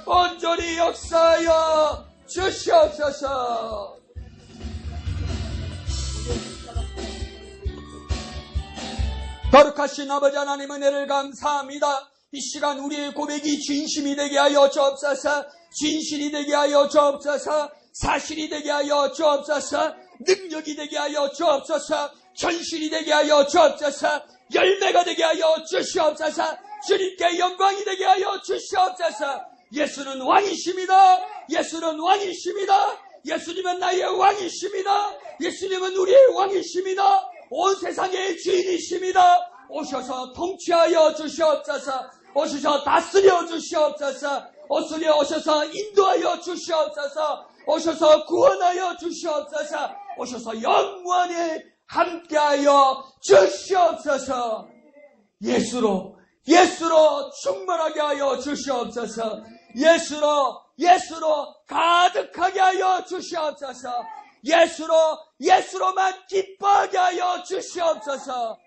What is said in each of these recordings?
온전히 역사하여 주시옵소서. 거룩하신 아버지 하나님, 은혜를 감사합니다. 이 시간 우리의 고백이 진심이 되게 하여 주옵소서. 진실이 되게 하여 주옵소서. 사실이 되게 하여 주옵소서. 능력이 되게 하여 주옵소서. 현실이 되게 하여 주옵소서. 열매가 되게 하여 주시옵소서. 주님께 영광이 되게 하여 주시옵소서. 예수는 왕이십니다. 예수는 왕이십니다. 예수님은 나의 왕이십니다. 예수님은 우리의 왕이십니다. 온 세상의 주인이십니다. 오셔서 통치하여 주시옵소서. 오셔서 다스려 주시옵소서. 오셔서 인도하여 주시옵소서. 오셔서 구원하여 주시옵소서. 오셔서 영원히 함께하여 주시옵소서. 예수로 충만하게 하여 주시옵소서. 예수로 가득하게 하여 주시옵소서. 예수로만 기뻐하게 하여 주시옵소서.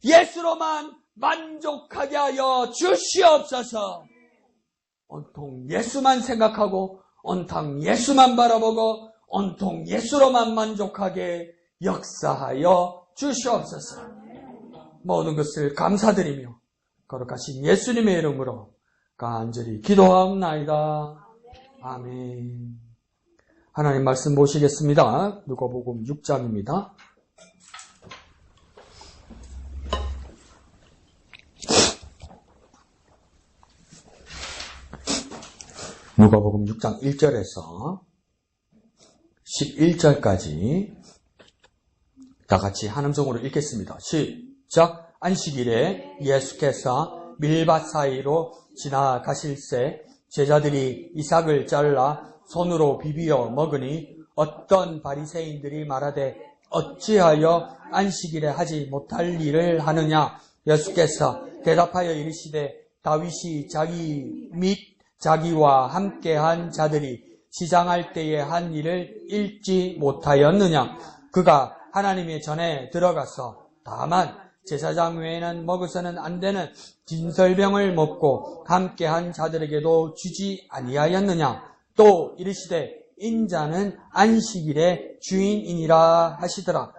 예수로만 만족하게 하여 주시옵소서. 온통 예수만 생각하고 온통 예수만 바라보고 온통 예수로만 만족하게 역사하여 주시옵소서. 모든 것을 감사드리며 거룩하신 예수님의 이름으로 간절히 기도하옵나이다. 아멘. 하나님 말씀 보시겠습니다. 누가복음 6장입니다. 누가복음 6장 1절에서 11절까지 다 같이 한 음성으로 읽겠습니다. 시작. 안식일에 예수께서 밀밭 사이로 지나가실새 제자들이 이삭을 잘라 손으로 비비어 먹으니 어떤 바리새인들이 말하되 어찌하여 안식일에 하지 못할 일을 하느냐. 예수께서 대답하여 이르시되 다윗이 자기 및 자기와 함께한 자들이 시장할 때에 한 일을 읽지 못하였느냐. 그가 하나님의 전에 들어가서 다만 제사장 외에는 먹어서는 안 되는 진설병을 먹고 함께한 자들에게도 주지 아니하였느냐. 또 이르시되 인자는 안식일의 주인이니라 하시더라.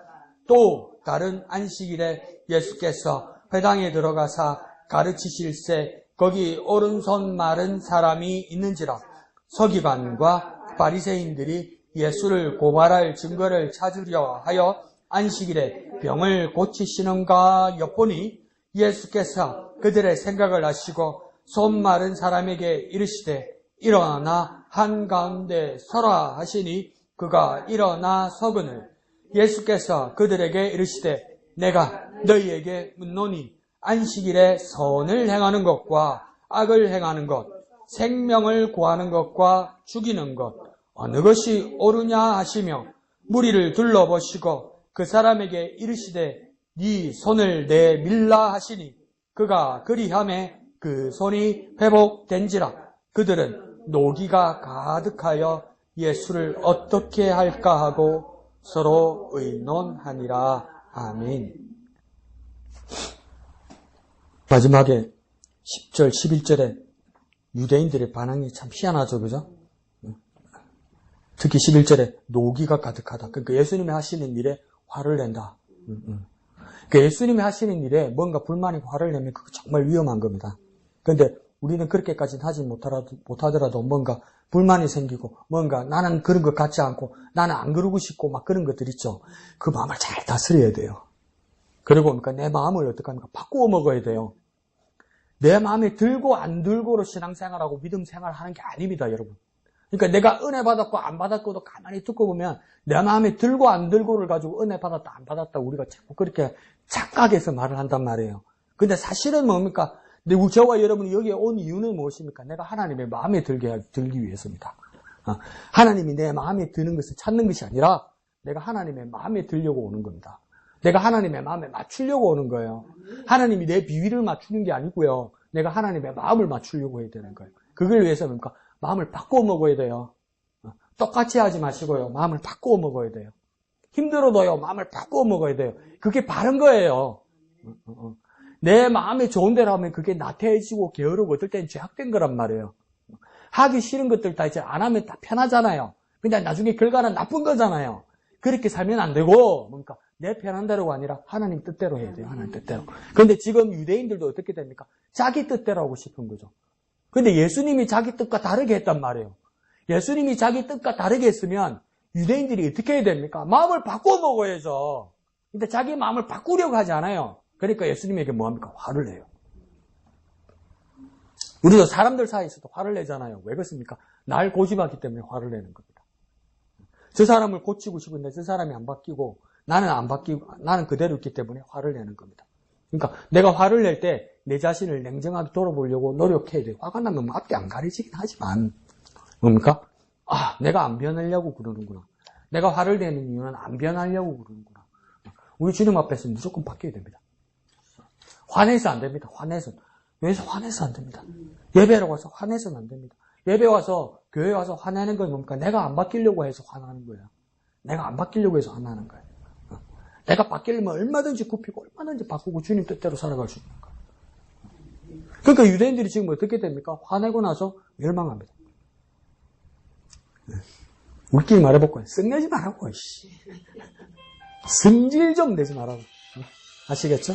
또 다른 안식일에 예수께서 회당에 들어가사 가르치실새 거기 오른손 마른 사람이 있는지라. 서기관과 바리새인들이 예수를 고발할 증거를 찾으려 하여 안식일에 병을 고치시는가 엿보니 예수께서 그들의 생각을 아시고 손 마른 사람에게 이르시되 일어나 한가운데 서라 하시니 그가 일어나 서거늘 예수께서 그들에게 이르시되 내가 너희에게 묻노니 안식일에 선을 행하는 것과 악을 행하는 것, 생명을 구하는 것과 죽이는 것 어느 것이 옳으냐 하시며 무리를 둘러보시고 그 사람에게 이르시되 네 손을 내밀라 하시니 그가 그리하매 그 손이 회복된지라. 그들은 노기가 가득하여 예수를 어떻게 할까 하고 서로 의논하니라. 아멘. 마지막에 10절, 11절에 유대인들의 반응이 참 희한하죠, 그죠? 특히 11절에 노기가 가득하다. 그러니까 예수님이 하시는 일에 화를 낸다. 그러니까 예수님이 하시는 일에 뭔가 불만이 화를 내면 그거 정말 위험한 겁니다. 그런데 우리는 그렇게까지는 하지 못하더라도 뭔가 불만이 생기고 뭔가 나는 그런 것 같지 않고 나는 안 그러고 싶고 막 그런 것들 있죠. 그 마음을 잘 다스려야 돼요. 그리고 그러니까 내 마음을 어떻게 합니까? 바꾸어 먹어야 돼요. 내 마음에 들고 안 들고로 신앙생활하고 믿음 생활하는 게 아닙니다, 여러분. 그러니까 내가 은혜 받았고 안 받았고도 가만히 듣고 보면 내 마음에 들고 안 들고를 가지고 은혜 받았다 안 받았다 우리가 자꾸 그렇게 착각해서 말을 한단 말이에요. 근데 사실은 뭡니까? 근데 저와 여러분이 여기에 온 이유는 무엇입니까? 내가 하나님의 마음에 들기 위해서입니다. 하나님이 내 마음에 드는 것을 찾는 것이 아니라 내가 하나님의 마음에 들려고 오는 겁니다. 내가 하나님의 마음에 맞추려고 오는 거예요. 하나님이 내 비위를 맞추는 게 아니고요. 내가 하나님의 마음을 맞추려고 해야 되는 거예요. 그걸 위해서 뭡니까? 마음을 바꾸어 먹어야 돼요. 똑같이 하지 마시고요. 마음을 바꾸어 먹어야 돼요. 힘들어도요. 마음을 바꾸어 먹어야 돼요. 그게 바른 거예요. 내 마음에 좋은 대로 하면 그게 나태해지고 게으르고 어떨 때는 죄악된 거란 말이에요. 하기 싫은 것들 다 이제 안 하면 다 편하잖아요. 근데 나중에 결과는 나쁜 거잖아요. 그렇게 살면 안 되고, 뭡니까? 내 편한 대로가 아니라 하나님 뜻대로 해야 돼요. 하나님 뜻대로. 그런데 지금 유대인들도 어떻게 됩니까? 자기 뜻대로 하고 싶은 거죠. 근데 예수님이 자기 뜻과 다르게 했단 말이에요. 예수님이 자기 뜻과 다르게 했으면 유대인들이 어떻게 해야 됩니까? 마음을 바꿔 먹어야죠. 근데 자기 마음을 바꾸려고 하지 않아요. 그러니까 예수님에게 뭐합니까? 화를 내요. 우리도 사람들 사이에서도 화를 내잖아요. 왜 그렇습니까? 날 고집하기 때문에 화를 내는 겁니다. 저 사람을 고치고 싶은데 저 사람이 안 바뀌고 나는 안 바뀌고 나는 그대로 있기 때문에 화를 내는 겁니다. 그러니까 내가 화를 낼 때 내 자신을 냉정하게 돌아보려고 노력해야 돼요. 화가 나면 앞뒤 안 가리지긴 하지만 뭡니까? 아, 내가 안 변하려고 그러는구나. 내가 화를 내는 이유는 안 변하려고 그러는구나. 우리 주님 앞에서 무조건 바뀌어야 됩니다. 화내서 안 됩니다. 화내서. 왜서 화내서 안 됩니다. 예배로 와서 화내서는 안 됩니다. 예배 와서 교회 와서 화내는 건 뭡니까? 내가 안 바뀌려고 해서 화나는 거예요. 내가 안 바뀌려고 해서 화나는 거예요. 내가 바뀌려면 얼마든지 굽히고 얼마든지 바꾸고 주님 뜻대로 살아갈 수 있는 거예요. 그러니까 유대인들이 지금 어떻게 됩니까? 화내고 나서 멸망합니다. 우리끼리 말해볼 거예요. 쓱내지 말라고. 승질 좀 내지 말라고. 아시겠죠?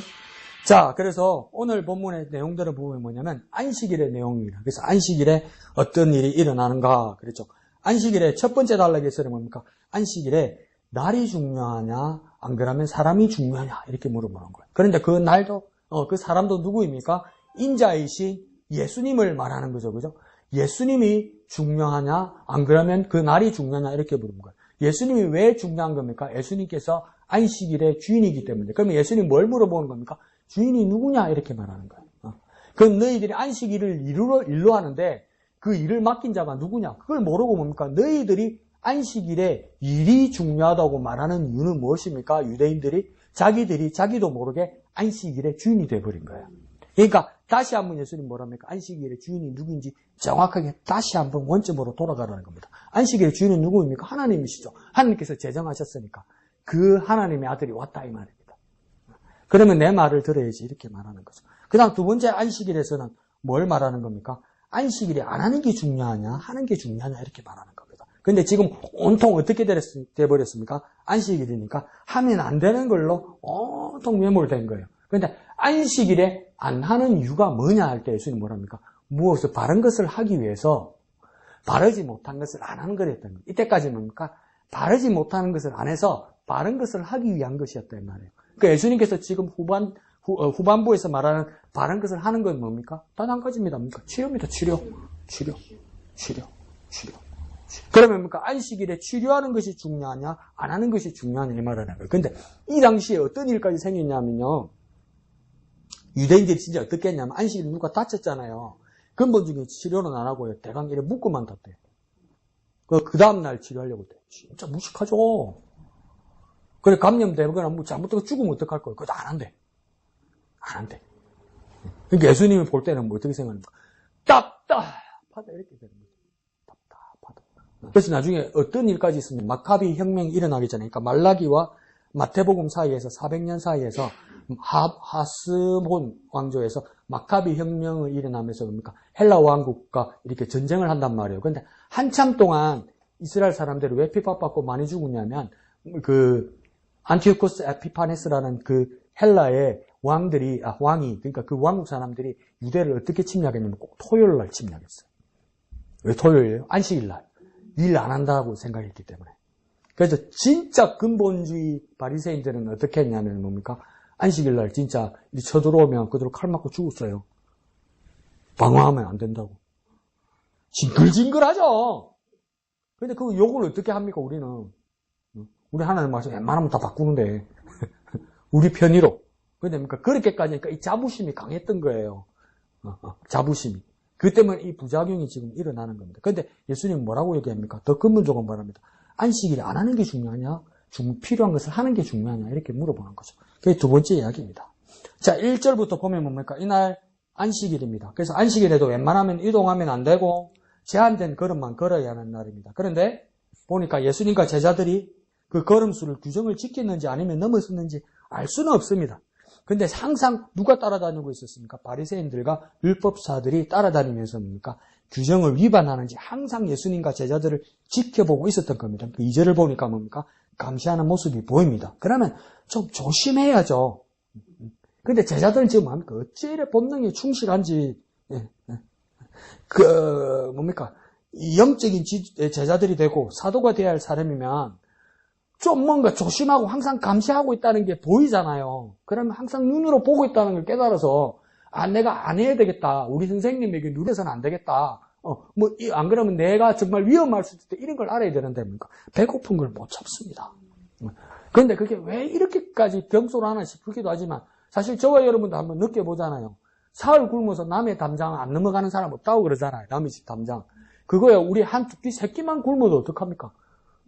자, 그래서 오늘 본문의 내용들을 보면 뭐냐면 안식일의 내용입니다. 그래서 안식일에 어떤 일이 일어나는가 그랬죠. 안식일에 첫 번째 단락에서는 뭡니까? 안식일에 날이 중요하냐 안 그러면 사람이 중요하냐 이렇게 물어보는 거예요. 그런데 그 날도 그 사람도 누구입니까? 인자이신 예수님을 말하는 거죠. 그죠? 예수님이 중요하냐 안 그러면 그 날이 중요하냐 이렇게 물은 거예요. 예수님이 왜 중요한 겁니까? 예수님께서 안식일의 주인이기 때문에. 그러면 예수님 뭘 물어보는 겁니까? 주인이 누구냐 이렇게 말하는 거예요. 그럼 너희들이 안식일을 일로 하는데 그 일을 맡긴 자가 누구냐? 그걸 모르고 뭡니까? 너희들이 안식일에 일이 중요하다고 말하는 이유는 무엇입니까? 유대인들이 자기도 모르게 안식일의 주인이 돼버린 거예요. 그러니까 다시 한번 예수님 뭐랍니까? 안식일의 주인이 누구인지 정확하게 다시 한번 원점으로 돌아가라는 겁니다. 안식일의 주인은 누구입니까? 하나님이시죠. 하나님께서 제정하셨으니까 그 하나님의 아들이 왔다 이 말입니다. 그러면 내 말을 들어야지 이렇게 말하는 거죠. 그 다음 두 번째 안식일에서는 뭘 말하는 겁니까? 안식일에 안 하는 게 중요하냐 하는 게 중요하냐 이렇게 말하는 겁니다. 그런데 지금 온통 어떻게 돼버렸습니까? 안식일이니까 하면 안 되는 걸로 온통 매몰된 거예요. 그런데 안식일에 안 하는 이유가 뭐냐 할 때 예수님 뭐랍니까? 무엇을 바른 것을 하기 위해서 바르지 못한 것을 안 하는 거였다는 거예요. 이때까지 뭡니까? 바르지 못하는 것을 안 해서 바른 것을 하기 위한 것이었단 말이에요. 그러니까 예수님께서 지금 후반부에서 말하는 바른 것을 하는 건 뭡니까? 단 한 가지입니다. 뭡니까? 치료입니다. 치료. 그러면 뭡니까? 안식일에 치료하는 것이 중요하냐, 안 하는 것이 중요하냐 이 말하는 거예요. 근데 이 당시에 어떤 일까지 생겼냐면요. 유대인들이 진짜 어떻게 했냐면 안식일에 누가 다쳤잖아요. 근본적인 치료는 안 하고요. 대강 이래 묶고만 뒀대요. 그 다음날 치료하려고 돼. 진짜 무식하죠. 그래, 감염되거나 뭐 잘못되고 죽으면 어떡할 거예요? 그것도 안 한대. 그러니까 예수님이 볼 때는 뭐 어떻게 생각합니까? 답답하다. 이렇게 되는 거죠. 답답하다. 그래서 나중에 어떤 일까지 있으면 마카비 혁명이 일어나기 전에, 그러니까 말라기와 마태복음 사이에서 400년 사이에서 하스본 왕조에서 마카비 혁명이 일어나면서 뭡니까? 헬라 왕국과 이렇게 전쟁을 한단 말이에요. 그런데 한참 동안 이스라엘 사람들이 왜 핍박받고 많이 죽었냐면 그 안티오코스 에피파네스라는 그 헬라의 왕이 그러니까 그 왕국 사람들이 유대를 어떻게 침략했냐면 꼭 토요일 날 침략했어요. 왜 토요일이에요? 안식일 날. 일 안 한다고 생각했기 때문에. 그래서 진짜 근본주의 바리새인들은 어떻게 했냐면 뭡니까? 안식일 날 진짜 쳐들어오면 그대로 칼 맞고 죽었어요. 방어하면 안 된다고. 징글징글하죠. 근데 그 욕을 어떻게 합니까, 우리는? 우리 하나님 말씀 웬만하면 다 바꾸는데. 우리 편의로. 근데 뭡니까? 그렇게까지 하니까 이 자부심이 강했던 거예요. 자부심이. 그 때문에 이 부작용이 지금 일어나는 겁니다. 근데 예수님은 뭐라고 얘기합니까? 더 근본적으로 말합니다. 안식일에 안 하는 게 중요하냐? 필요한 것을 하는 게 중요하냐? 이렇게 물어보는 거죠. 그게 두 번째 이야기입니다. 자, 1절부터 보면 뭡니까? 이날 안식일입니다. 그래서 안식일에도 웬만하면 이동하면 안 되고 제한된 걸음만 걸어야 하는 날입니다. 그런데 보니까 예수님과 제자들이 그 걸음수를 규정을 지켰는지 아니면 넘어섰는지 알 수는 없습니다. 근데 항상 누가 따라다니고 있었습니까? 바리새인들과 율법사들이 따라다니면서 뭡니까? 규정을 위반하는지 항상 예수님과 제자들을 지켜보고 있었던 겁니다. 그 2절을 보니까 뭡니까? 감시하는 모습이 보입니다. 그러면 좀 조심해야죠. 근데 제자들은 지금 뭡니까? 어찌 이래 본능에 충실한지, 뭡니까? 영적인 제자들이 되고 사도가 되어야 할 사람이면 좀 뭔가 조심하고 항상 감시하고 있다는 게 보이잖아요. 그러면 항상 눈으로 보고 있다는 걸 깨달아서, 내가 안 해야 되겠다. 우리 선생님에게 누려서는 안 되겠다. 안 그러면 내가 정말 위험할 수도 있다. 이런 걸 알아야 되는데, 뭡니까? 배고픈 걸 못 참습니다. 그런데 그게 왜 이렇게까지 병소를 하나 싶기도 하지만, 사실 저와 여러분도 한번 느껴보잖아요. 사흘 굶어서 남의 담장 안 넘어가는 사람 없다고 그러잖아요. 남의 집 담장. 그거야, 우리 한 두 끼, 세 끼만 굶어도 어떡합니까?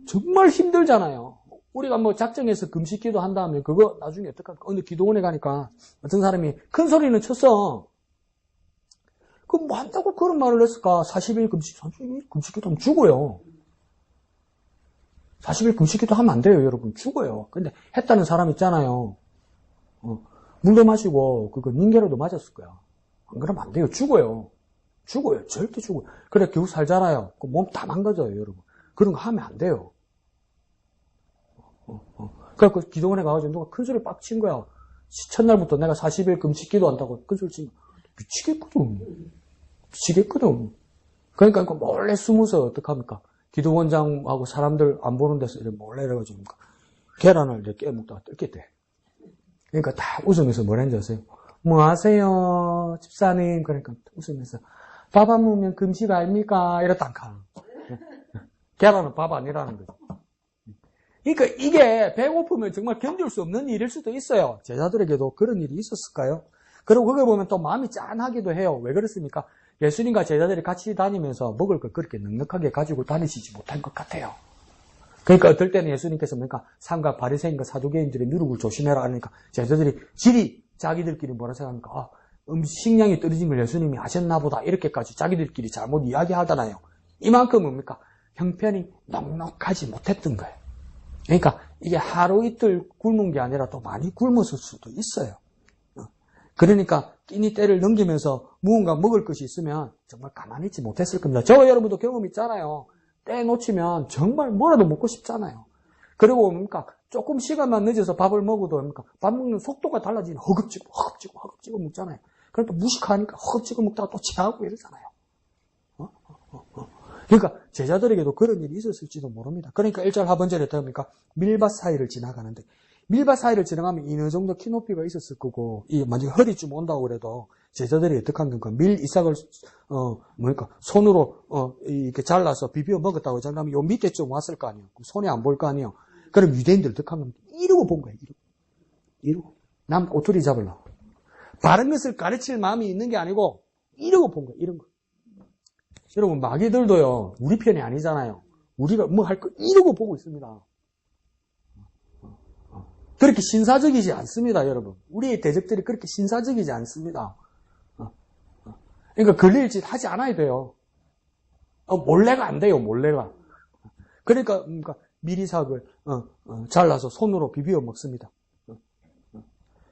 정말 힘들잖아요. 우리가 작정해서 금식기도 한 다음에 그거 나중에 어떡합니까? 어느 기도원에 가니까 어떤 사람이 큰 소리는 쳤어. 그럼 뭐 한다고 그런 말을 했을까? 40일 금식기도 하면 죽어요. 40일 금식기도 하면 안 돼요, 여러분. 죽어요. 근데 했다는 사람 있잖아요. 물도 마시고 그거 닌게로도 맞았을 거야. 안 그러면 안 돼요. 죽어요. 죽어요. 절대 죽어요. 그래 겨우 살잖아요. 그 몸 다 망가져요, 여러분. 그런 거 하면 안 돼요. 그래갖고 기도원에 가가지고 누가 큰 소리 빡 친 거야. 첫날부터 내가 40일 금식 기도한다고 큰 소리 친 거야. 미치겠거든. 그러니까 몰래 숨어서 어떡합니까? 기도원장하고 사람들 안 보는 데서 이렇게 몰래 이래가지고 계란을 이렇게 깨먹다가 뜯겠대. 그러니까 다 웃으면서 뭐라 했는지 아세요? 뭐 하세요, 집사님? 그러니까 웃으면서 밥 안 먹으면 금식 아닙니까? 이랬단가. 계란은 밥 아니라는 거죠. 그러니까 이게 배고프면 정말 견딜 수 없는 일일 수도 있어요. 제자들에게도 그런 일이 있었을까요? 그리고 그걸 보면 또 마음이 짠하기도 해요. 왜 그렇습니까? 예수님과 제자들이 같이 다니면서 먹을 걸 그렇게 넉넉하게 가지고 다니시지 못한 것 같아요. 그러니까 어떨 때는 예수님께서 뭡니까? 삼가 바리새인과 사두개인들의 누룩을 조심해라 하니까 제자들이 자기들끼리 뭐라 생각합니까? 식량이 떨어진 걸 예수님이 아셨나 보다 이렇게까지 자기들끼리 잘못 이야기하잖아요. 이만큼 뭡니까? 형편이 넉넉하지 못했던 거예요. 그러니까 이게 하루 이틀 굶은 게 아니라 또 많이 굶었을 수도 있어요. 그러니까 끼니 때를 넘기면서 무언가 먹을 것이 있으면 정말 가만히 있지 못했을 겁니다. 저와 여러분도 경험 있잖아요. 때 놓치면 정말 뭐라도 먹고 싶잖아요. 그리고 뭡니까? 조금 시간만 늦어서 밥을 먹어도 뭡니까? 밥 먹는 속도가 달라지면 허겁지겁 먹잖아요. 그럼 또 무식하니까 허겁지겁 먹다가 또 체하고 이러잖아요. 그러니까 제자들에게도 그런 일이 있었을지도 모릅니다. 그러니까 1절 하번절에 어떻게 합니까? 밀밭 사이를 지나가는데 밀밭 사이를 지나가면 어느 정도 키 높이가 있었을 거고 만약에 허리쯤 온다고 그래도 제자들이 어떻게 한 겁니까? 밀 이삭을 손으로 이렇게 잘라서 비벼 먹었다고 장담하면 요 밑에 좀 왔을 거 아니에요. 손에 안 보일 거 아니에요. 그럼 유대인들 어떻게 한 겁니까? 이러고 본 거예요. 이러고 남 꼬투리 잡으려고. 바른 것을 가르칠 마음이 있는 게 아니고 이러고 본 거예요. 이런 거. 여러분 마귀들도요. 우리 편이 아니잖아요. 우리가 뭐 할 거 이러고 보고 있습니다. 그렇게 신사적이지 않습니다, 여러분. 우리의 대적들이 그렇게 신사적이지 않습니다. 그러니까 걸릴 짓 하지 않아야 돼요. 몰래가 안 돼요, 몰래가. 그러니까 미리삭을 잘라서 손으로 비벼 먹습니다.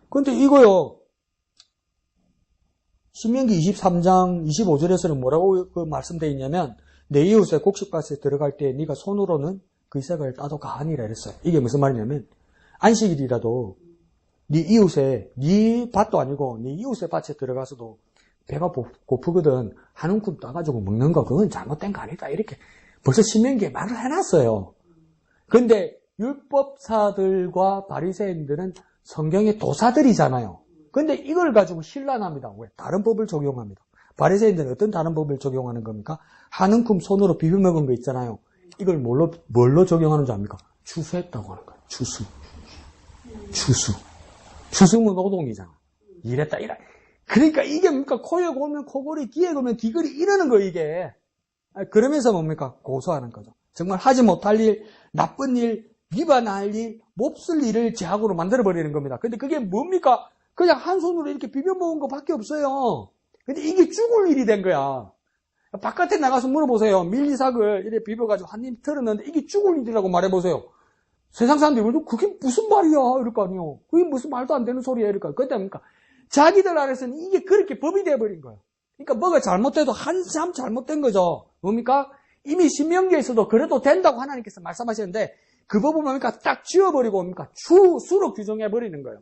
근데 이거요. 신명기 23장 25절에서는 뭐라고 말씀되어 있냐면 내 이웃의 곡식밭에 들어갈 때 네가 손으로는 그 이삭을 따도 가하니라 이랬어요. 이게 무슨 말이냐면 안식일이라도 네 이웃의 네 밭도 아니고 네 이웃의 밭에 들어가서도 배가 고프거든 한 움큼 따가지고 먹는 거 그건 잘못된 거 아니다 이렇게 벌써 신명기에 말을 해놨어요. 그런데 율법사들과 바리새인들은 성경의 도사들이잖아요. 근데 이걸 가지고 신란합니다. 왜? 다른 법을 적용합니다. 바리새인들은 어떤 다른 법을 적용하는 겁니까? 한 움큼 손으로 비벼 먹은 거 있잖아요. 이걸 뭘로 적용하는 줄 압니까? 추수했다고 하는 거예요. 추수면 노동이잖아. 이랬다. 그러니까 이게 뭡니까? 코에 걸면 코골이, 귀에 걸면 귀걸이 이러는 거 이게. 그러면서 뭡니까? 고소하는 거죠. 정말 하지 못할 일, 나쁜 일, 위반할 일, 몹쓸 일을 제약으로 만들어버리는 겁니다. 근데 그게 뭡니까? 그냥 한 손으로 이렇게 비벼 먹은 것밖에 없어요. 근데 이게 죽을 일이 된 거야. 바깥에 나가서 물어보세요. 밀리삭을 이렇게 비벼가지고 한 입 털었는데 이게 죽을 일이라고 말해보세요. 세상 사람들이 그게 무슨 말이야? 이럴 거 아니에요. 그게 무슨 말도 안 되는 소리야? 이럴 거 아니에요. 그때 뭡니까? 자기들 안에서는 이게 그렇게 법이 돼버린 거예요. 그러니까 뭐가 잘못돼도 한참 잘못된 거죠. 뭡니까? 이미 신명기에서도 그래도 된다고 하나님께서 말씀하셨는데 그 법은 뭡니까? 딱 지워버리고 뭡니까? 수로 규정해버리는 거예요.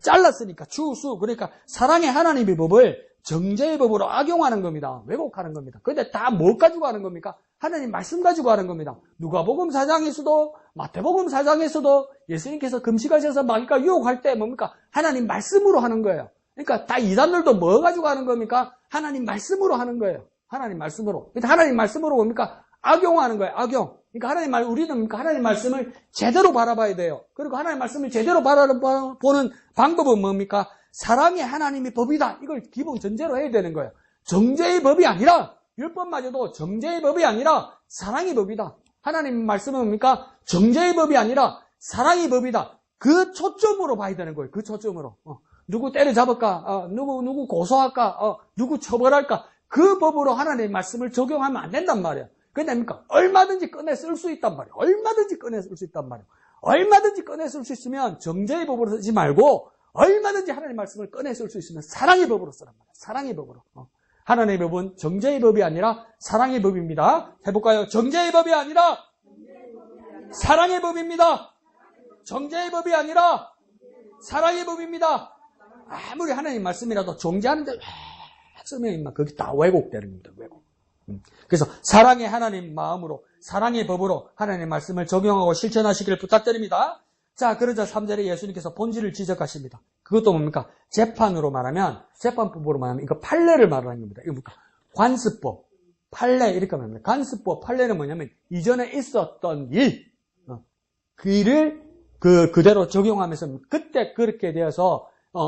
잘랐으니까 수. 그러니까 사랑의 하나님의 법을 정죄의 법으로 악용하는 겁니다. 왜곡하는 겁니다. 근데 다 뭐 가지고 하는 겁니까? 하나님 말씀 가지고 하는 겁니다. 누가복음 4장에서도 마태복음 4장에서도 예수님께서 금식하셔서 마귀가 유혹할 때 뭡니까? 하나님 말씀으로 하는 거예요. 그러니까 다 이단들도 뭐 가지고 하는 겁니까? 하나님 말씀으로 하는 거예요. 하나님 말씀으로. 그러니까 하나님 말씀으로 뭡니까? 악용하는 거예요. 악용. 그러니까 우리는 하나님 말씀을 제대로 바라봐야 돼요. 그리고 하나님 말씀을 제대로 바라보는 방법은 뭡니까? 사랑의 하나님의 법이다. 이걸 기본 전제로 해야 되는 거예요. 정죄의 법이 아니라, 율법마저도 정죄의 법이 아니라 사랑의 법이다. 하나님 말씀은 뭡니까? 정죄의 법이 아니라 사랑의 법이다. 그 초점으로 봐야 되는 거예요. 그 초점으로. 누구 때려잡을까? 누구 고소할까? 누구 처벌할까? 그 법으로 하나님의 말씀을 적용하면 안 된단 말이에요. 그게 뭡니까? 얼마든지 꺼내 쓸 수 있단 말이에요. 얼마든지 꺼내 쓸 수 있단 말이에요. 얼마든지 꺼내 쓸 수 있으면 정죄의 법으로 쓰지 말고 얼마든지 하나님의 말씀을 꺼내 쓸 수 있으면 사랑의 법으로 쓰란 말이에요. 사랑의 법으로. 하나님의 법은 정죄의 법이 아니라 사랑의 법입니다. 해볼까요? 정죄의 법이 아니라 사랑의 법입니다. 정죄의 법이 아니라 사랑의 법입니다. 아무리 하나님 말씀이라도 정죄하는데 쓰면 그게 다 왜곡되는 겁니다. 왜곡. 그래서 사랑의 하나님 마음으로 사랑의 법으로 하나님의 말씀을 적용하고 실천하시기를 부탁드립니다. 자, 그러자 3절에 예수님께서 본질을 지적하십니다. 그것도 뭡니까? 재판으로 말하면, 재판법으로 말하면 이거 판례를 말하는 겁니다. 이거 뭡니까? 관습법, 판례 이렇게 말합니다. 관습법, 판례는 뭐냐면 이전에 있었던 일, 그 일을 그대로 적용하면서 그때 그렇게 되어서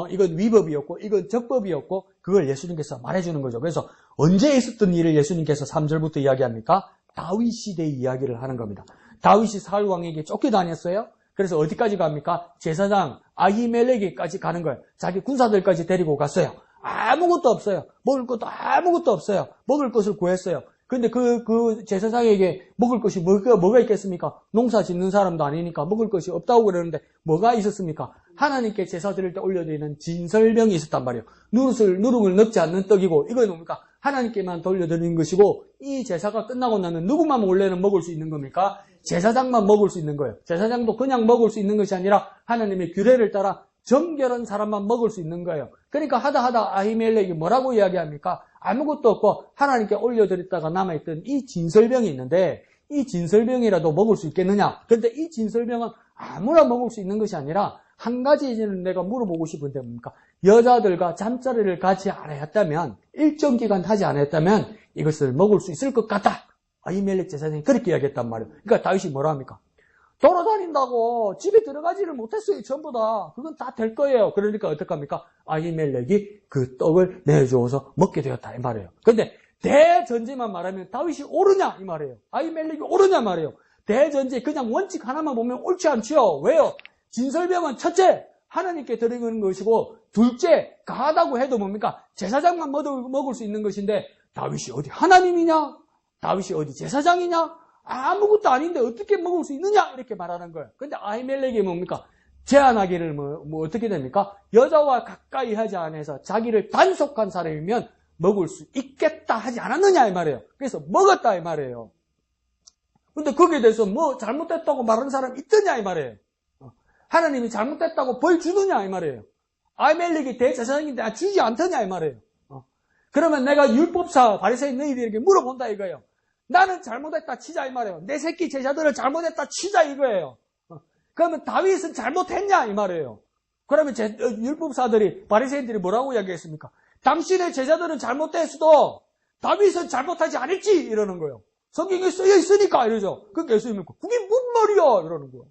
이건 위법이었고 이건 적법이었고 그걸 예수님께서 말해주는 거죠. 그래서 언제 있었던 일을 예수님께서 3절부터 이야기합니까? 다윗 시대 이야기를 하는 겁니다. 다윗이 사울 왕에게 쫓겨다녔어요. 그래서 어디까지 갑니까? 제사장 아히멜렉에까지 가는 거예요. 자기 군사들까지 데리고 갔어요. 아무것도 없어요. 먹을 것도 아무것도 없어요. 먹을 것을 구했어요. 근데 그 제사장에게 먹을 것이 뭐가 있겠습니까? 농사 짓는 사람도 아니니까 먹을 것이 없다고 그러는데 뭐가 있었습니까? 하나님께 제사 드릴 때 올려드리는 진설병이 있었단 말이에요. 누룩을 넣지 않는 떡이고 이건 뭡니까? 하나님께만 돌려드리는 것이고 이 제사가 끝나고 나면 누구만 원래는 먹을 수 있는 겁니까? 제사장만 먹을 수 있는 거예요. 제사장도 그냥 먹을 수 있는 것이 아니라 하나님의 규례를 따라 정결한 사람만 먹을 수 있는 거예요. 그러니까 하다 아히멜렉이 뭐라고 이야기합니까? 아무것도 없고 하나님께 올려드렸다가 남아있던 이 진설병이 있는데 이 진설병이라도 먹을 수 있겠느냐? 그런데 이 진설병은 아무나 먹을 수 있는 것이 아니라 한 가지는 내가 물어보고 싶은데 뭡니까? 여자들과 잠자리를 같이 안 했다면 일정 기간 하지 않았다면 이것을 먹을 수 있을 것 같다. 아히멜렉 제사장이 그렇게 이야기했단 말이에요. 그러니까 다윗이 뭐라 합니까? 돌아다닌다고 집에 들어가지를 못했어요. 전부 다. 그건 다 될 거예요. 그러니까 어떡합니까? 아히멜렉이 그 떡을 내주어서 먹게 되었다 이 말이에요. 그런데 대전제만 말하면 다윗이 옳으냐 이 말이에요. 아히멜렉이 옳으냐 말이에요. 대전제 그냥 원칙 하나만 보면 옳지 않지요. 왜요? 진설병은 첫째 하나님께 드리는 것이고 둘째 가하다고 해도 뭡니까? 제사장만 먹을 수 있는 것인데 다윗이 어디 하나님이냐? 다윗이 어디 제사장이냐? 아무것도 아닌데 어떻게 먹을 수 있느냐? 이렇게 말하는 거예요. 근데 아히멜렉이 뭡니까? 제안하기를 뭐 어떻게 됩니까? 여자와 가까이 하지 않아서 자기를 단속한 사람이면 먹을 수 있겠다 하지 않았느냐 이 말이에요. 그래서 먹었다 이 말이에요. 근데 거기에 대해서 뭐 잘못됐다고 말하는 사람 있더냐 이 말이에요. 하나님이 잘못됐다고 벌 주느냐 이 말이에요. 아히멜렉이 대제사장인데 주지 않더냐 이 말이에요. 그러면 내가 율법사 바리새인 너희들에게 물어본다 이거예요. 나는 잘못했다 치자 이 말이에요. 내 새끼 제자들은 잘못했다 치자 이거예요. 그러면 다윗은 잘못했냐 이 말이에요. 그러면 율법사들이 바리새인들이 뭐라고 이야기했습니까? 당신의 제자들은 잘못됐어도 다윗은 잘못하지 않았지 이러는 거예요. 성경에 쓰여 있으니까 이러죠. 그러니까 예수님은 그게 뭔 말이야 이러는 거예요.